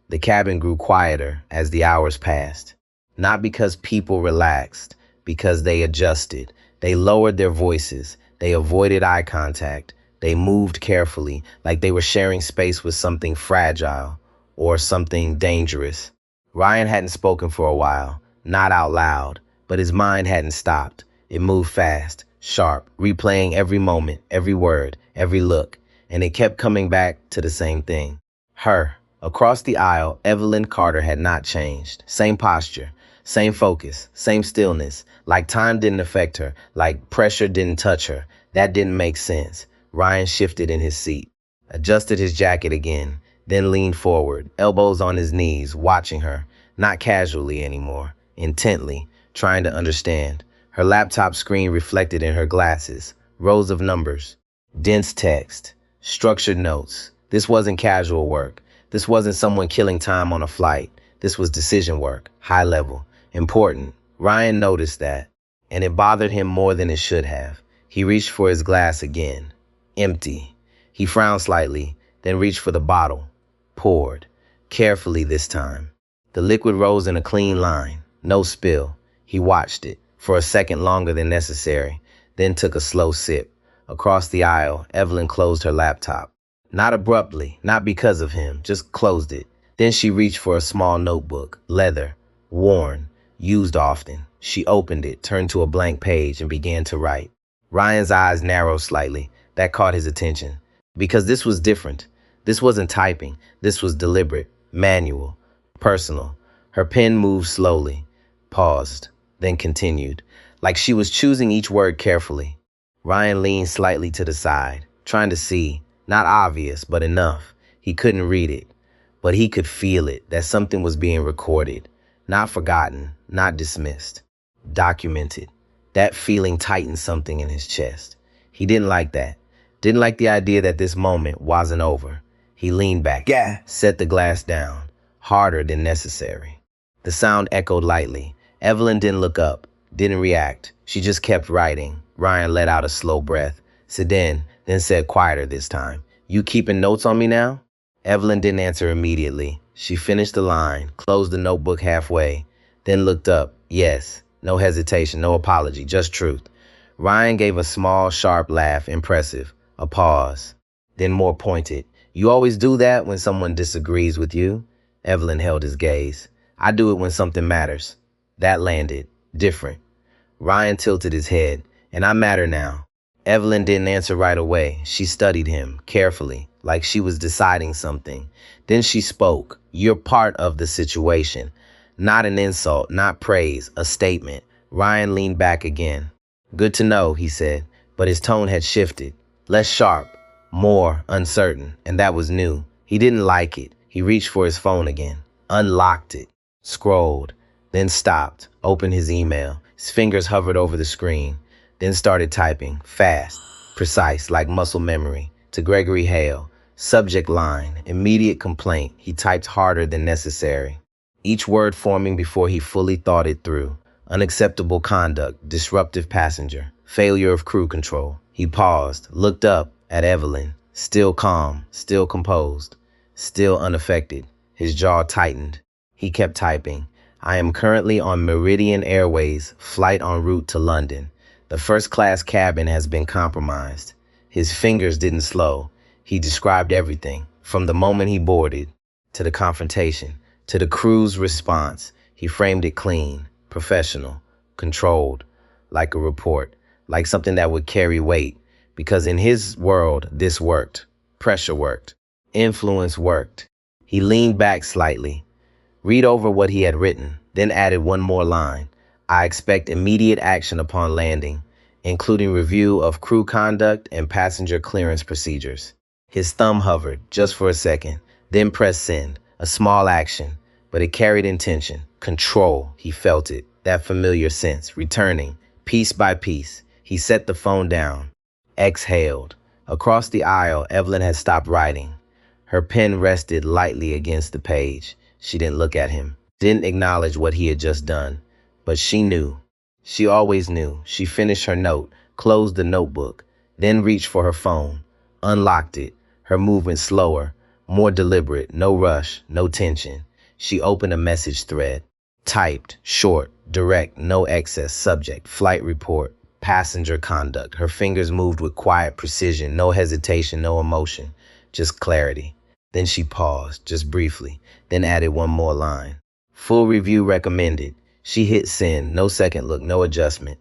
The cabin grew quieter as the hours passed. Not because people relaxed, because they adjusted. They lowered their voices. They avoided eye contact. They moved carefully, like they were sharing space with something fragile or something dangerous. Ryan hadn't spoken for a while, not out loud, but his mind hadn't stopped. It moved fast, sharp, replaying every moment, every word, every look, and it kept coming back to the same thing. Her. Across the aisle, Evelyn Carter had not changed. Same posture, same focus, same stillness, like time didn't affect her, like pressure didn't touch her. That didn't make sense. Ryan shifted in his seat, adjusted his jacket again, then leaned forward, elbows on his knees, watching her, not casually anymore, intently, trying to understand. Her laptop screen reflected in her glasses, rows of numbers, dense text, structured notes. This wasn't casual work. This wasn't someone killing time on a flight. This was decision work, high level, important. Ryan noticed that, and it bothered him more than it should have. He reached for his glass again. Empty. He frowned slightly, then reached for the bottle. Poured. Carefully this time. The liquid rose in a clean line. No spill. He watched it, for a second longer than necessary, then took a slow sip. Across the aisle, Evelyn closed her laptop. Not abruptly, not because of him, just closed it. Then she reached for a small notebook, leather, worn, used often. She opened it, turned to a blank page, and began to write. Ryan's eyes narrowed slightly. That caught his attention. Because this was different. This wasn't typing. This was deliberate, manual, personal. Her pen moved slowly, paused, then continued, like she was choosing each word carefully. Ryan leaned slightly to the side, trying to see. Not obvious, but enough. He couldn't read it, but he could feel it, that something was being recorded. Not forgotten, not dismissed. Documented. That feeling tightened something in his chest. He didn't like that. Didn't like the idea that this moment wasn't over. He leaned back, Yeah. set the glass down, harder than necessary. The sound echoed lightly. Evelyn didn't look up, didn't react. She just kept writing. Ryan let out a slow breath. Then said quieter this time, "You keeping notes on me now?" Evelyn didn't answer immediately. She finished the line, closed the notebook halfway, then looked up. Yes, no hesitation, no apology, just truth. Ryan gave a small, sharp laugh, impressive. A pause, then more pointed. "You always do that when someone disagrees with you?" Evelyn held his gaze. "I do it when something matters." That landed. Different. Ryan tilted his head. "And I matter now." Evelyn didn't answer right away. She studied him carefully, like she was deciding something. Then she spoke. "You're part of the situation." Not an insult, not praise, a statement. Ryan leaned back again. "Good to know," he said, but his tone had shifted. Less sharp, more uncertain, and that was new. He didn't like it. He reached for his phone again, unlocked it, scrolled, then stopped, opened his email. His fingers hovered over the screen. Then started typing, fast, precise, like muscle memory, to Gregory Hale. Subject line, immediate complaint. He typed harder than necessary. Each word forming before he fully thought it through. Unacceptable conduct, disruptive passenger, failure of crew control. He paused, looked up at Evelyn, still calm, still composed, still unaffected. His jaw tightened. He kept typing. "I am currently on Meridian Airways, flight en route to London. The first-class cabin has been compromised." His fingers didn't slow. He described everything, from the moment he boarded, to the confrontation, to the crew's response. He framed it clean, professional, controlled, like a report, like something that would carry weight. Because in his world, this worked. Pressure worked. Influence worked. He leaned back slightly, read over what he had written, then added one more line. "I expect immediate action upon landing, including review of crew conduct and passenger clearance procedures." His thumb hovered just for a second, then pressed send. A small action, but it carried intention. Control, he felt it, that familiar sense, returning, piece by piece. He set the phone down, exhaled, Across the aisle, Evelyn had stopped writing. Her pen rested lightly against the page. She didn't look at him, didn't acknowledge what he had just done. But she knew. She always knew. She finished her note, closed the notebook, then reached for her phone, unlocked it, her movement slower, more deliberate, no rush, no tension. She opened a message thread. Typed, short, direct, no excess, subject, flight report, passenger conduct. Her fingers moved with quiet precision, no hesitation, no emotion, just clarity. Then she paused, just briefly, then added one more line. Full review recommended. She hit send, no second look, no adjustment.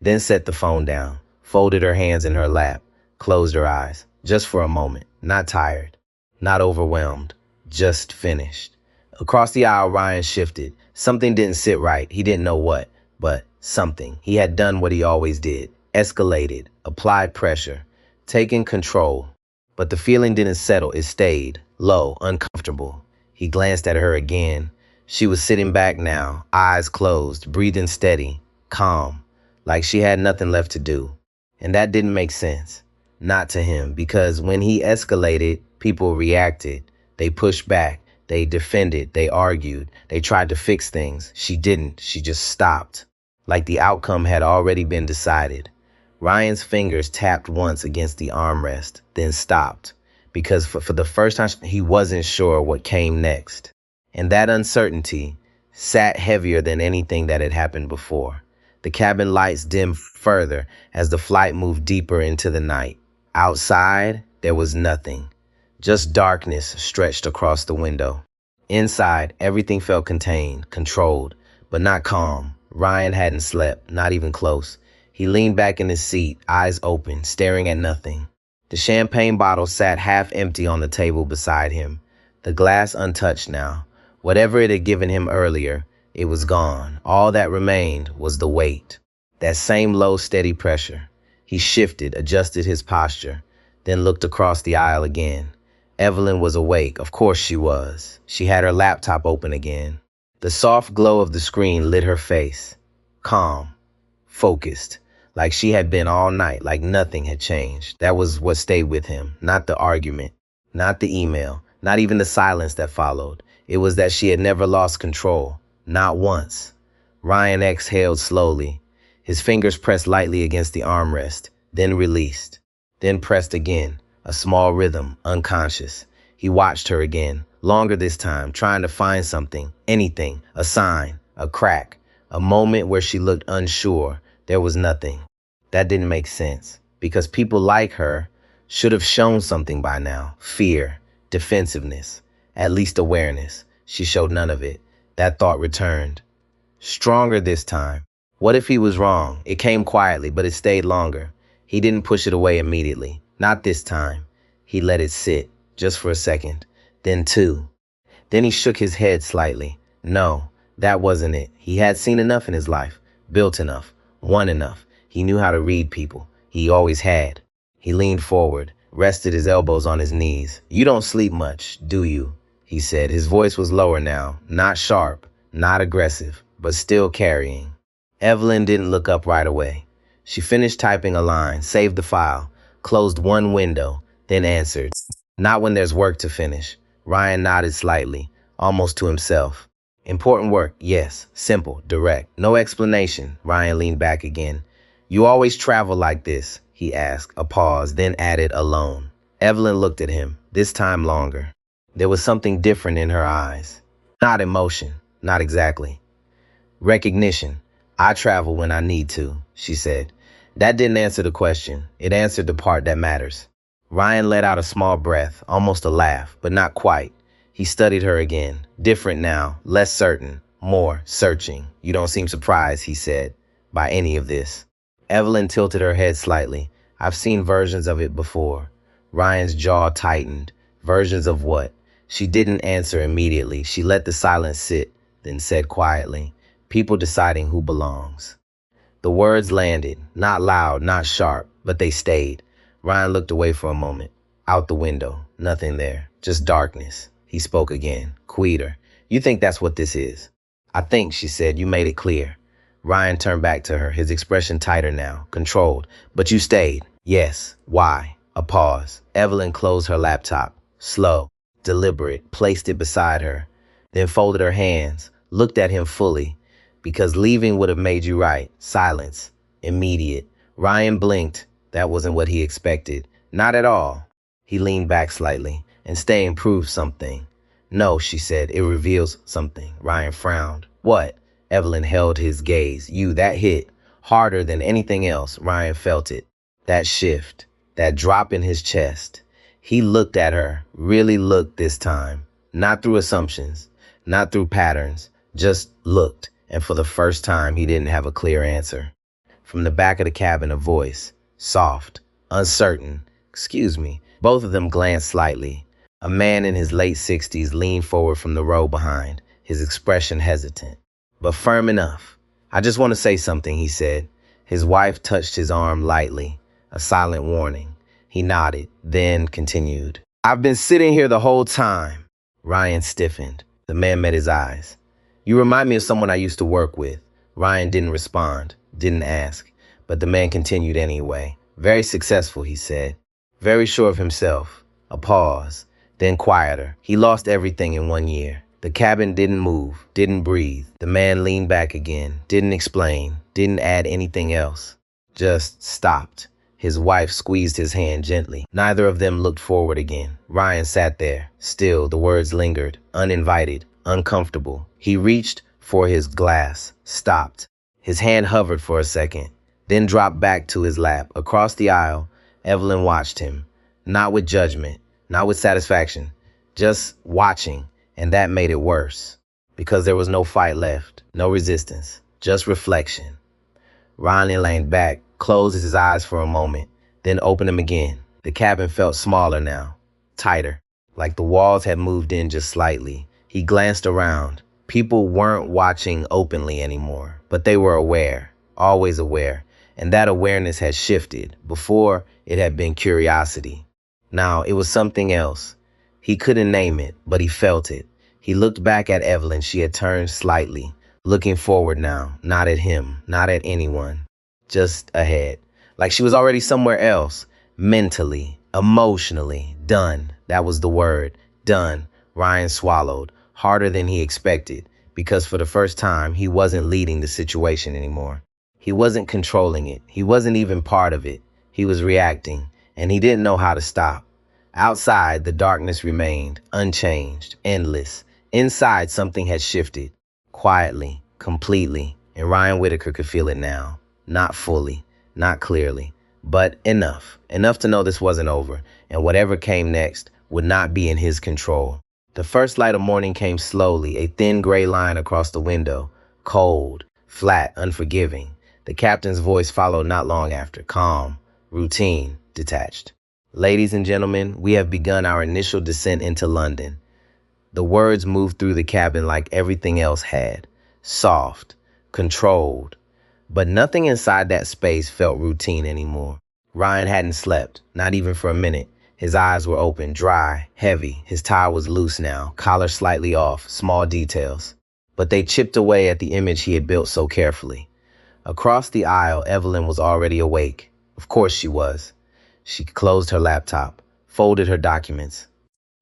Then set the phone down, folded her hands in her lap, closed her eyes, just for a moment, not tired, not overwhelmed, just finished. Across the aisle, Ryan shifted. Something didn't sit right. He didn't know what, but something. He had done what he always did. Escalated, applied pressure, taken control. But the feeling didn't settle. It stayed, low, uncomfortable. He glanced at her again. She was sitting back now, eyes closed, breathing steady, calm, like she had nothing left to do. And that didn't make sense. Not to him, because when he escalated, people reacted. They pushed back. They defended, they argued, they tried to fix things. She didn't, she just stopped, like the outcome had already been decided. Ryan's fingers tapped once against the armrest, then stopped, because for the first time he wasn't sure what came next. And that uncertainty sat heavier than anything that had happened before. The cabin lights dimmed further as the flight moved deeper into the night. Outside, there was nothing. Just darkness stretched across the window. Inside, everything felt contained, controlled, but not calm. Ryan hadn't slept, not even close. He leaned back in his seat, eyes open, staring at nothing. The champagne bottle sat half empty on the table beside him, the glass untouched now. Whatever it had given him earlier, it was gone. All that remained was the weight. That same low, steady pressure. He shifted, adjusted his posture, then looked across the aisle again. Evelyn was awake. Of course she was. She had her laptop open again. The soft glow of the screen lit her face. Calm. Focused. Like she had been all night, like nothing had changed. That was what stayed with him. Not the argument. Not the email. Not even the silence that followed. It was that she had never lost control. Not once. Ryan exhaled slowly. His fingers pressed lightly against the armrest, then released. Then pressed again. A small rhythm, unconscious. He watched her again, longer this time, trying to find something, anything, a sign, a crack, a moment where she looked unsure. There was nothing. That didn't make sense, because people like her should have shown something by now. Fear, defensiveness, at least awareness. She showed none of it. That thought returned. Stronger this time. What if he was wrong? It came quietly, but it stayed longer. He didn't push it away immediately. Not this time. He let it sit, just for a second. Then two. Then he shook his head slightly. No, that wasn't it. He had seen enough in his life. Built enough. Won enough. He knew how to read people. He always had. He leaned forward, rested his elbows on his knees. You don't sleep much, do you? He said. His voice was lower now. Not sharp, not aggressive, but still carrying. Evelyn didn't look up right away. She finished typing a line, saved the file, closed one window, then answered. Not when there's work to finish. Ryan nodded slightly, almost to himself. Important work, yes. Simple, direct. No explanation. Ryan leaned back again. You always travel like this, he asked. A pause, then added alone. Evelyn looked at him, this time longer. There was something different in her eyes. Not emotion, not exactly. Recognition. I travel when I need to, she said. That didn't answer the question. It answered the part that matters. Ryan let out a small breath, almost a laugh, but not quite. He studied her again. Different now, less certain, more searching. You don't seem surprised, he said, by any of this. Evelyn tilted her head slightly. I've seen versions of it before. Ryan's jaw tightened. Versions of what? She didn't answer immediately. She let the silence sit, then said quietly, people deciding who belongs. The words landed, not loud, not sharp, but they stayed. Ryan looked away for a moment. Out the window, nothing there, just darkness. He spoke again, quieter. You think that's what this is? I think, she said, you made it clear. Ryan turned back to her, his expression tighter now, controlled. But you stayed. Yes. Why? A pause. Evelyn closed her laptop. Slow, deliberate, placed it beside her, then folded her hands, looked at him fully, because leaving would have made you right. Silence. Immediate. Ryan blinked. That wasn't what he expected. Not at all. He leaned back slightly, and staying proved something. No, she said, it reveals something. Ryan frowned. What? Evelyn held his gaze. That hit. Harder than anything else. Ryan felt it. That shift. That drop in his chest. He looked at her, really looked this time. Not through assumptions, not through patterns, just looked. And for the first time, he didn't have a clear answer. From the back of the cabin, a voice, soft, uncertain. Excuse me. Both of them glanced slightly. A man in his late 60s leaned forward from the row behind, his expression hesitant, but firm enough. I just want to say something, he said. His wife touched his arm lightly, a silent warning. He nodded, then continued. I've been sitting here the whole time. Ryan stiffened. The man met his eyes. You remind me of someone I used to work with. Ryan didn't respond, didn't ask, but the man continued anyway. Very successful, he said. Very sure of himself. A pause, then quieter. He lost everything in 1 year. The cabin didn't move, didn't breathe. The man leaned back again, didn't explain, didn't add anything else. Just stopped. His wife squeezed his hand gently. Neither of them looked forward again. Ryan sat there. Still, the words lingered, uninvited, uncomfortable. He reached for his glass, stopped. His hand hovered for a second, then dropped back to his lap. Across the aisle, Evelyn watched him, not with judgment, not with satisfaction, just watching, and that made it worse, because there was no fight left, no resistance, just reflection. Ryan leaned back, closed his eyes for a moment, then opened them again. The cabin felt smaller now, tighter, like the walls had moved in just slightly. He glanced around. People weren't watching openly anymore, but they were aware, always aware, and that awareness had shifted. Before, it had been curiosity. Now, it was something else. He couldn't name it, but he felt it. He looked back at Evelyn. She had turned slightly, looking forward now, not at him, not at anyone. Just ahead, like she was already somewhere else, mentally, emotionally, done. That was the word, done. Ryan swallowed, harder than he expected, because for the first time, he wasn't leading the situation anymore. He wasn't controlling it. He wasn't even part of it. He was reacting, and he didn't know how to stop. Outside, the darkness remained, unchanged, endless. Inside, something had shifted, quietly, completely, and Ryan Whitaker could feel it now. Not fully, not clearly, but enough to know this wasn't over, and whatever came next would not be in his control. The first light of morning came slowly, a thin gray line across the window, cold, flat, unforgiving. The captain's voice followed not long after, calm, routine, detached. Ladies and gentlemen, we have begun our initial descent into London. The words moved through the cabin like everything else had, soft, controlled. But nothing inside that space felt routine anymore. Ryan hadn't slept, not even for a minute. His eyes were open, dry, heavy. His tie was loose now, collar slightly off, small details. But they chipped away at the image he had built so carefully. Across the aisle, Evelyn was already awake. Of course she was. She closed her laptop, folded her documents,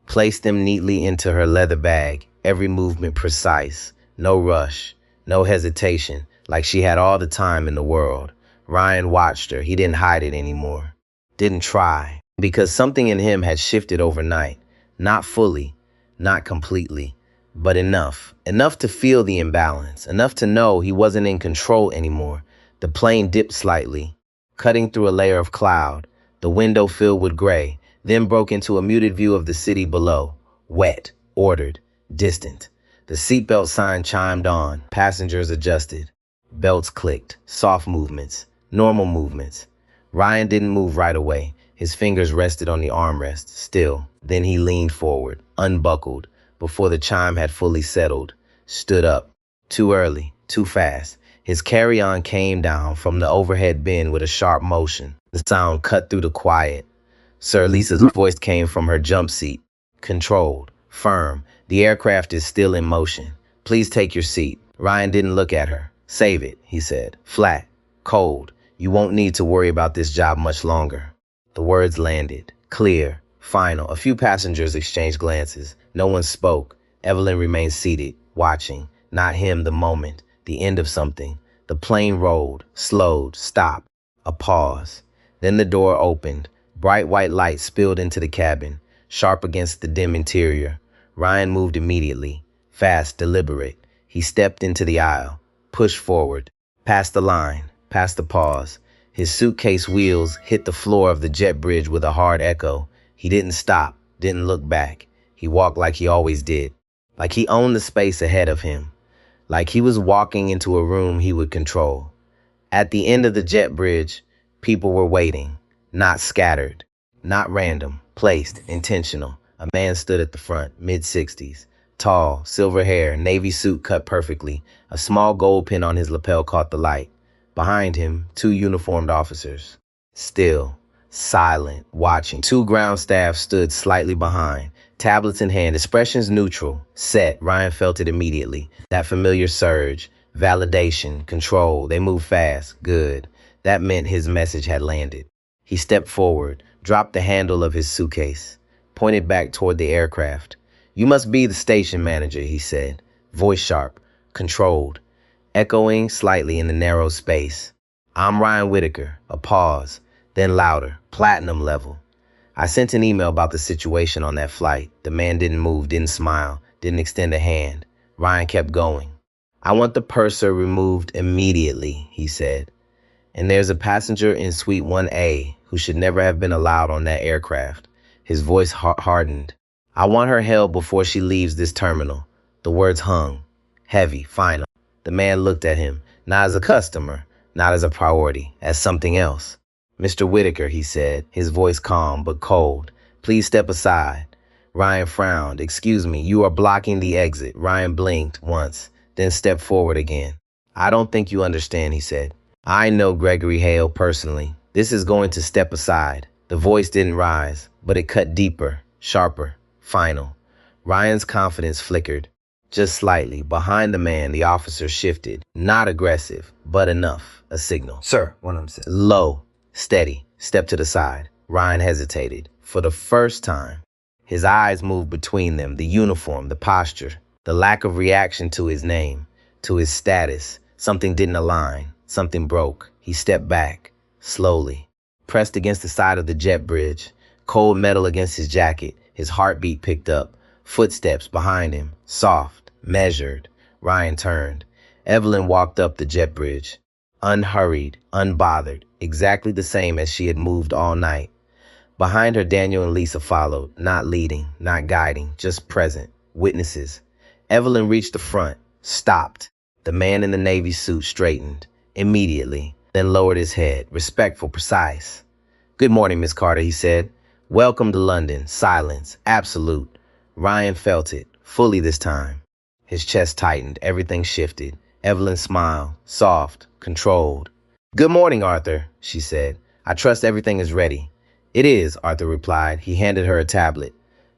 placed them neatly into her leather bag, every movement precise, no rush, no hesitation. Like she had all the time in the world. Ryan watched her. He didn't hide it anymore. Didn't try. Because something in him had shifted overnight. Not fully, not completely, but enough. Enough to feel the imbalance. Enough to know he wasn't in control anymore. The plane dipped slightly, cutting through a layer of cloud. The window filled with gray, then broke into a muted view of the city below. Wet, ordered, distant. The seatbelt sign chimed on. Passengers adjusted. Belts clicked, soft movements, normal movements. Ryan didn't move right away. His fingers rested on the armrest, still. Then he leaned forward, unbuckled, before the chime had fully settled, stood up. Too early, too fast. His carry-on came down from the overhead bin with a sharp motion. The sound cut through the quiet. Sir Lisa's voice came from her jump seat. Controlled, firm. The aircraft is still in motion. Please take your seat. Ryan didn't look at her. Save it, he said. Flat, cold. You won't need to worry about this job much longer. The words landed. Clear. Final. A few passengers exchanged glances. No one spoke. Evelyn remained seated, watching. Not him, the moment. The end of something. The plane rolled, slowed, stopped. A pause. Then the door opened. Bright white light spilled into the cabin, sharp against the dim interior. Ryan moved immediately. Fast, deliberate. He stepped into the aisle, pushed forward, past the line, past the pause. His suitcase wheels hit the floor of the jet bridge with a hard echo. He didn't stop, didn't look back. He walked like he always did, like he owned the space ahead of him, like he was walking into a room he would control. At the end of the jet bridge, people were waiting, not scattered, not random, placed, intentional. A man stood at the front, mid-60s, tall, silver hair, navy suit cut perfectly. A small gold pin on his lapel caught the light. Behind him, two uniformed officers. Still, silent, watching. Two ground staff stood slightly behind, tablets in hand, expressions neutral, set. Ryan felt it immediately. That familiar surge, validation, control. They moved fast. Good. That meant his message had landed. He stepped forward, dropped the handle of his suitcase, pointed back toward the aircraft. "You must be the station manager," he said, voice sharp, controlled, echoing slightly in the narrow space. "I'm Ryan Whitaker." A pause, then louder, platinum level. "I sent an email about the situation on that flight." The man didn't move, didn't smile, didn't extend a hand. Ryan kept going. "I want the purser removed immediately," he said. "And there's a passenger in Suite 1A who should never have been allowed on that aircraft." His voice hardened. "I want her held before she leaves this terminal." The words hung, heavy, final. The man looked at him, not as a customer, not as a priority, as something else. "Mr. Whitaker," he said, his voice calm but cold, "please step aside." Ryan frowned. "Excuse me, you are blocking the exit." Ryan blinked once, then stepped forward again. "I don't think you understand," he said. "I know Gregory Hale personally. This is going to step aside." The voice didn't rise, but it cut deeper, sharper, final. Ryan's confidence flickered. Just slightly. Behind the man, the officer shifted. Not aggressive, but enough. A signal. Sir, one of them said. Low, steady, step to the side. Ryan hesitated. For the first time, his eyes moved between them, the uniform, the posture, the lack of reaction to his name, to his status. Something didn't align. Something broke. He stepped back, slowly, pressed against the side of the jet bridge, cold metal against his jacket. His heartbeat picked up. Footsteps behind him, soft, measured. Ryan turned. Evelyn walked up the jet bridge, unhurried, unbothered, exactly the same as she had moved all night. Behind her, Daniel and Lisa followed, not leading, not guiding, just present, witnesses. Evelyn reached the front, stopped. The man in the navy suit straightened, immediately, then lowered his head, respectful, precise. "Good morning, Miss Carter," he said. "Welcome to London." Silence, absolute. Ryan felt it, fully this time. His chest tightened, everything shifted. Evelyn smiled, soft, controlled. "Good morning, Arthur," she said. "I trust everything is ready." "It is," Arthur replied. He handed her a tablet.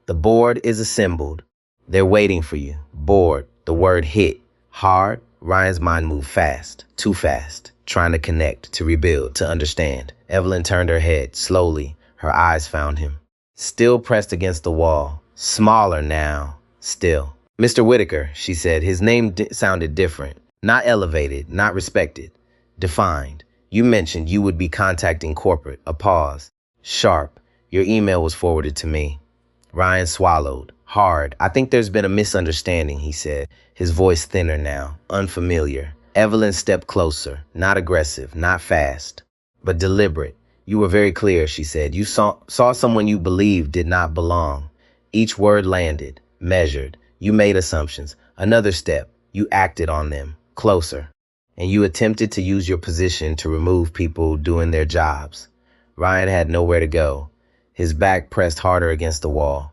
"The board is assembled. They're waiting for you." Board, the word hit. Hard. Ryan's mind moved fast, too fast, trying to connect, to rebuild, to understand. Evelyn turned her head, slowly. Her eyes found him. Still pressed against the wall. Smaller now. Still. "Mr. Whitaker," she said. His name sounded different. Not elevated, not respected. Defined. "You mentioned you would be contacting corporate." A pause. Sharp. "Your email was forwarded to me." Ryan swallowed. Hard. "I think there's been a misunderstanding," he said, his voice thinner now, unfamiliar. Evelyn stepped closer, not aggressive, not fast, but deliberate. "You were very clear," she said. "You saw someone you believed did not belong." Each word landed, measured. "You made assumptions." Another step. "You acted on them." Closer. "And you attempted to use your position to remove people doing their jobs." Ryan had nowhere to go. His back pressed harder against the wall.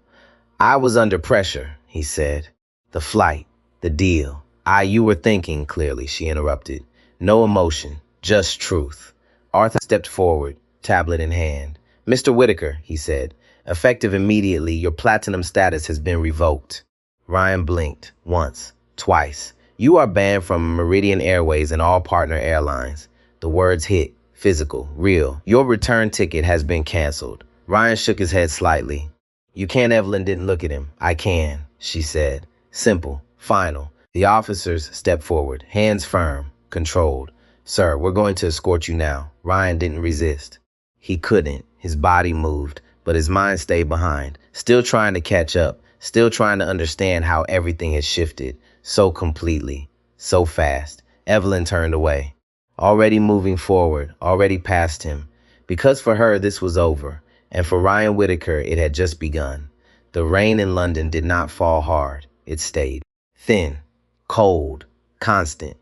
"I was under pressure," he said. "The flight, the deal." You were thinking," clearly, she interrupted. No emotion, just truth. Arthur stepped forward, tablet in hand. "Mr. Whitaker," he said, "effective immediately, your platinum status has been revoked." Ryan blinked, once, twice. "You are banned from Meridian Airways and all partner airlines." The words hit, Physical, real. Your return ticket has been canceled. Ryan shook his head slightly. You can, Evelyn didn't look at him. I can, she said. Simple, final. The officers stepped forward, hands firm, controlled. Sir, we're going to escort you now. Ryan didn't resist. He couldn't. His body moved, but his mind stayed behind, still trying to catch up, still trying to understand how everything had shifted so completely, so fast. Evelyn turned away, already moving forward, already past him. Because for her, this was over, and for Ryan Whitaker, it had just begun. The rain in London did not fall hard. It stayed. Thin, cold, constant,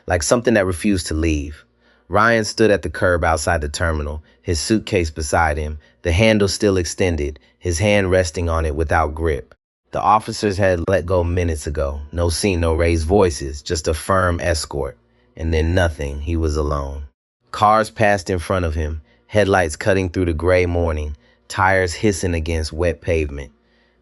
like something that refused to leave. Ryan stood at the curb outside the terminal, his suitcase beside him, the handle still extended, his hand resting on it without grip. The officers had let go minutes ago. No scene, no raised voices, just a firm escort. And then nothing. He was alone. Cars passed in front of him, headlights cutting through the gray morning, tires hissing against wet pavement.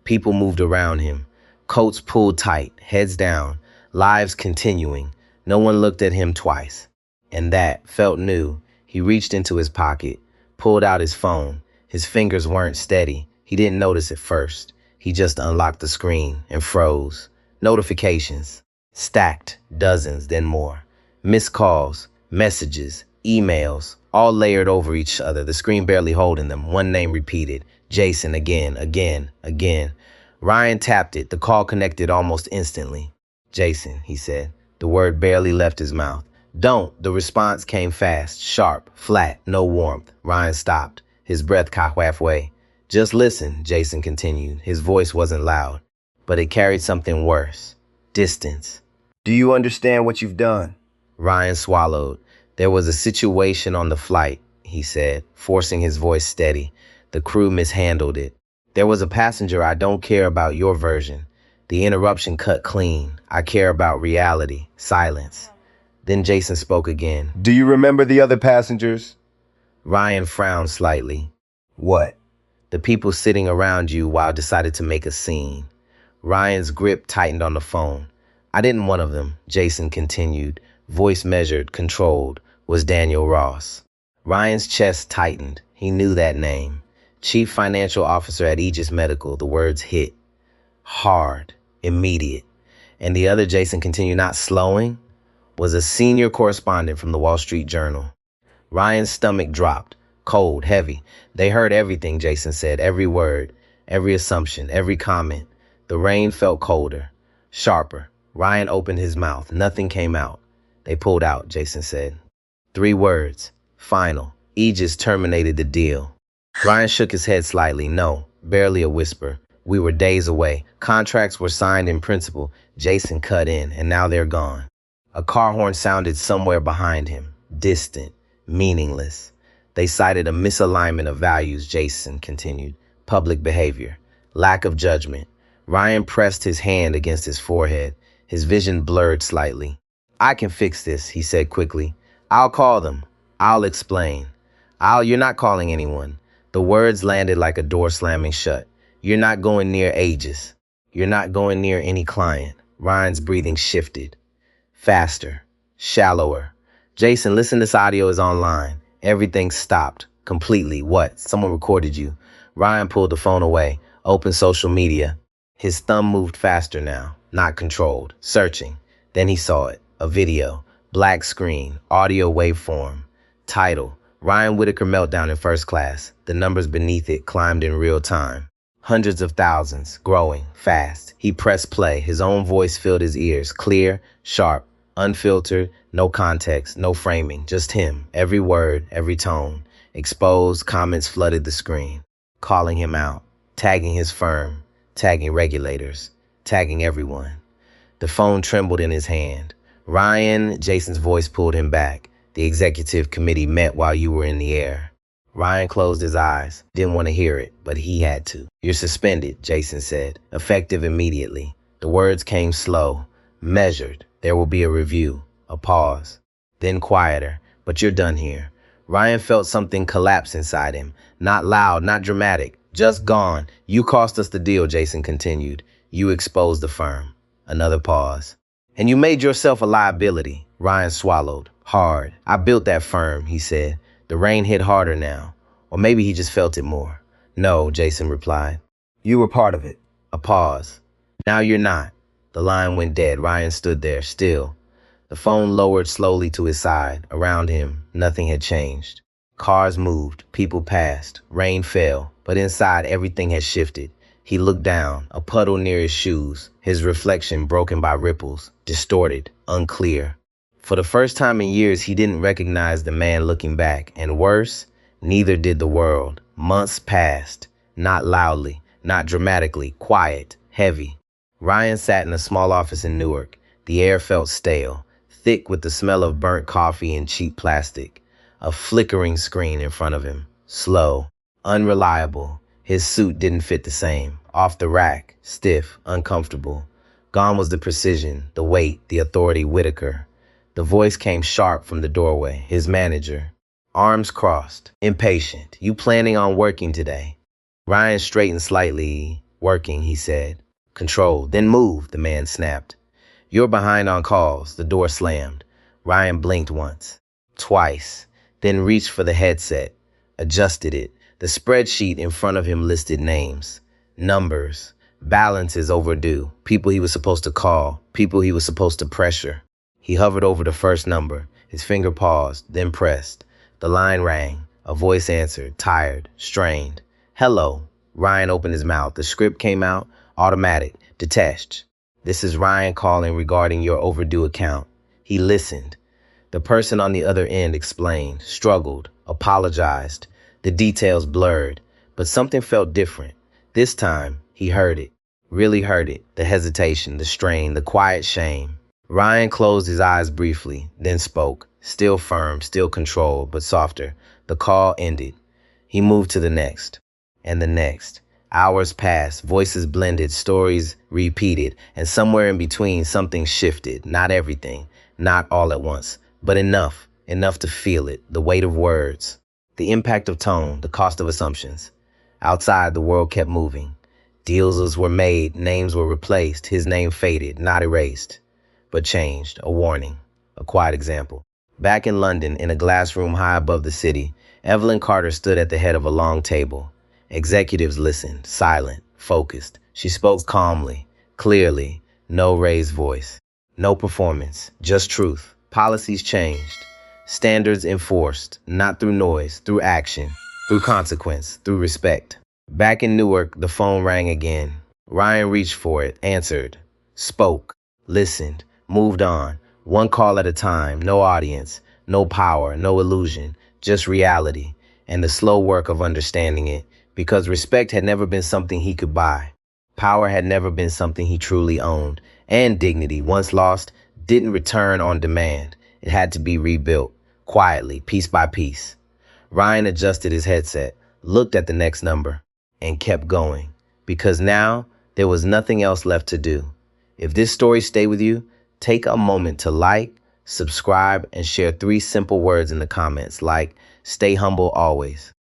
People moved around him, coats pulled tight, heads down, lives continuing. No one looked at him twice. And that felt new. He reached into his pocket, pulled out his phone. His fingers weren't steady. He didn't notice at first. He just unlocked the screen and froze. Notifications. Stacked, dozens, then more. Missed calls, messages, emails, all layered over each other, the screen barely holding them. One name repeated. Jason again, again, again. Ryan tapped it. The call connected almost instantly. Jason, he said. The word barely left his mouth. Don't. The response came fast, sharp, flat, no warmth. Ryan stopped. His breath caught halfway. Just listen, Jason continued. His voice wasn't loud, but it carried something worse. Distance. Do you understand what you've done? Ryan swallowed. There was a situation on the flight, he said, forcing his voice steady. The crew mishandled it. There was a passenger. I don't care about your version. The interruption cut clean. I care about reality, silence. Then Jason spoke again. Do you remember the other passengers? Ryan frowned slightly. What? The people sitting around you while decided to make a scene. Ryan's grip tightened on the phone. I didn't one of them, Jason continued, voice measured, controlled, was Daniel Ross. Ryan's chest tightened. He knew that name. Chief Financial Officer at Aegis Medical. The words hit. Hard, immediate. And the other, Jason continued, not slowing, was a senior correspondent from the Wall Street Journal. Ryan's stomach dropped, cold, heavy. They heard everything, Jason said, every word, every assumption, every comment. The rain felt colder, sharper. Ryan opened his mouth. Nothing came out. They pulled out, Jason said. 3 words. Final. Aegis terminated the deal. Ryan shook his head slightly. No, barely a whisper. We were days away. Contracts were signed in principle. Jason cut in, and now they're gone. A car horn sounded somewhere behind him, distant, meaningless. They cited a misalignment of values, Jason continued. Public behavior, lack of judgment. Ryan pressed his hand against his forehead. His vision blurred slightly. I can fix this, he said quickly. I'll call them. I'll explain. You're not calling anyone. The words landed like a door slamming shut. You're not going near Aegis. You're not going near any client. Ryan's breathing shifted. Faster, shallower. Jason, listen, this audio is online. Everything stopped. Completely. What? Someone recorded you. Ryan pulled the phone away, opened social media. His thumb moved faster now, not controlled, searching. Then he saw it. A video. Black screen. Audio waveform. Title. Ryan Whitaker meltdown in first class. The numbers beneath it climbed in real time. Hundreds of thousands, growing, fast. He pressed play. His own voice filled his ears, clear, sharp, unfiltered, no context, no framing, just him. Every word, every tone. Exposed, comments flooded the screen, calling him out, tagging his firm, tagging regulators, tagging everyone. The phone trembled in his hand. Ryan, Jason's voice pulled him back. The executive committee met while you were in the air. Ryan closed his eyes, didn't want to hear it, but he had to. You're suspended, Jason said, effective immediately. The words came slow, measured. There will be a review, a pause, then quieter, but you're done here. Ryan felt something collapse inside him, not loud, not dramatic, just gone. You cost us the deal, Jason continued. You exposed the firm. Another pause. And you made yourself a liability. Ryan swallowed, hard. I built that firm, he said. The rain hit harder now, or maybe he just felt it more. No, Jason replied. You were part of it. A pause. Now you're not. The line went dead. Ryan stood there, still. The phone lowered slowly to his side. Around him, nothing had changed. Cars moved, people passed, rain fell, but inside everything had shifted. He looked down, a puddle near his shoes, his reflection broken by ripples, distorted, unclear. For the first time in years, he didn't recognize the man looking back, and worse, neither did the world. Months passed, not loudly, not dramatically, quiet, heavy. Ryan sat in a small office in Newark. The air felt stale, thick with the smell of burnt coffee and cheap plastic. A flickering screen in front of him, slow, unreliable. His suit didn't fit the same, off the rack, stiff, uncomfortable. Gone was the precision, the weight, the authority. Whitaker. The voice came sharp from the doorway, his manager. Arms crossed, impatient. You planning on working today? Ryan straightened slightly. Working, he said. Control, then move, the man snapped. You're behind on calls. The door slammed. Ryan blinked once, twice, then reached for the headset, adjusted it. The spreadsheet in front of him listed names, numbers, balances overdue, people he was supposed to call, people he was supposed to pressure. He hovered over the first number. His finger paused, then pressed. The line rang. A voice answered, tired, strained. Hello. Ryan opened his mouth. The script came out, automatic, detached. This is Ryan calling regarding your overdue account. He listened. The person on the other end explained, struggled, apologized. The details blurred, but something felt different. This time, he heard it, really heard it, the hesitation, the strain, the quiet shame. Ryan closed his eyes briefly, then spoke, still firm, still controlled, but softer. The call ended. He moved to the next, and the next. Hours passed, voices blended, stories repeated, and somewhere in between something shifted. Not everything, not all at once, but enough to feel it, the weight of words, the impact of tone, the cost of assumptions. Outside, the world kept moving. Deals were made, names were replaced, his name faded, not erased, but changed, a warning, a quiet example. Back in London, in a glass room high above the city, Evelyn Carter stood at the head of a long table. Executives listened, silent, focused. She spoke calmly, clearly, no raised voice, no performance, just truth. Policies changed, standards enforced, not through noise, through action, through consequence, through respect. Back in Newark, the phone rang again. Ryan reached for it, answered, spoke, listened, moved on, one call at a time, no audience, no power, no illusion, just reality, and the slow work of understanding it, because respect had never been something he could buy. Power had never been something he truly owned, and dignity, once lost, didn't return on demand. It had to be rebuilt, quietly, piece by piece. Ryan adjusted his headset, looked at the next number, and kept going, because now there was nothing else left to do. If this story stayed with you, take a moment to like, subscribe, and share 3 simple words in the comments, like, stay humble always.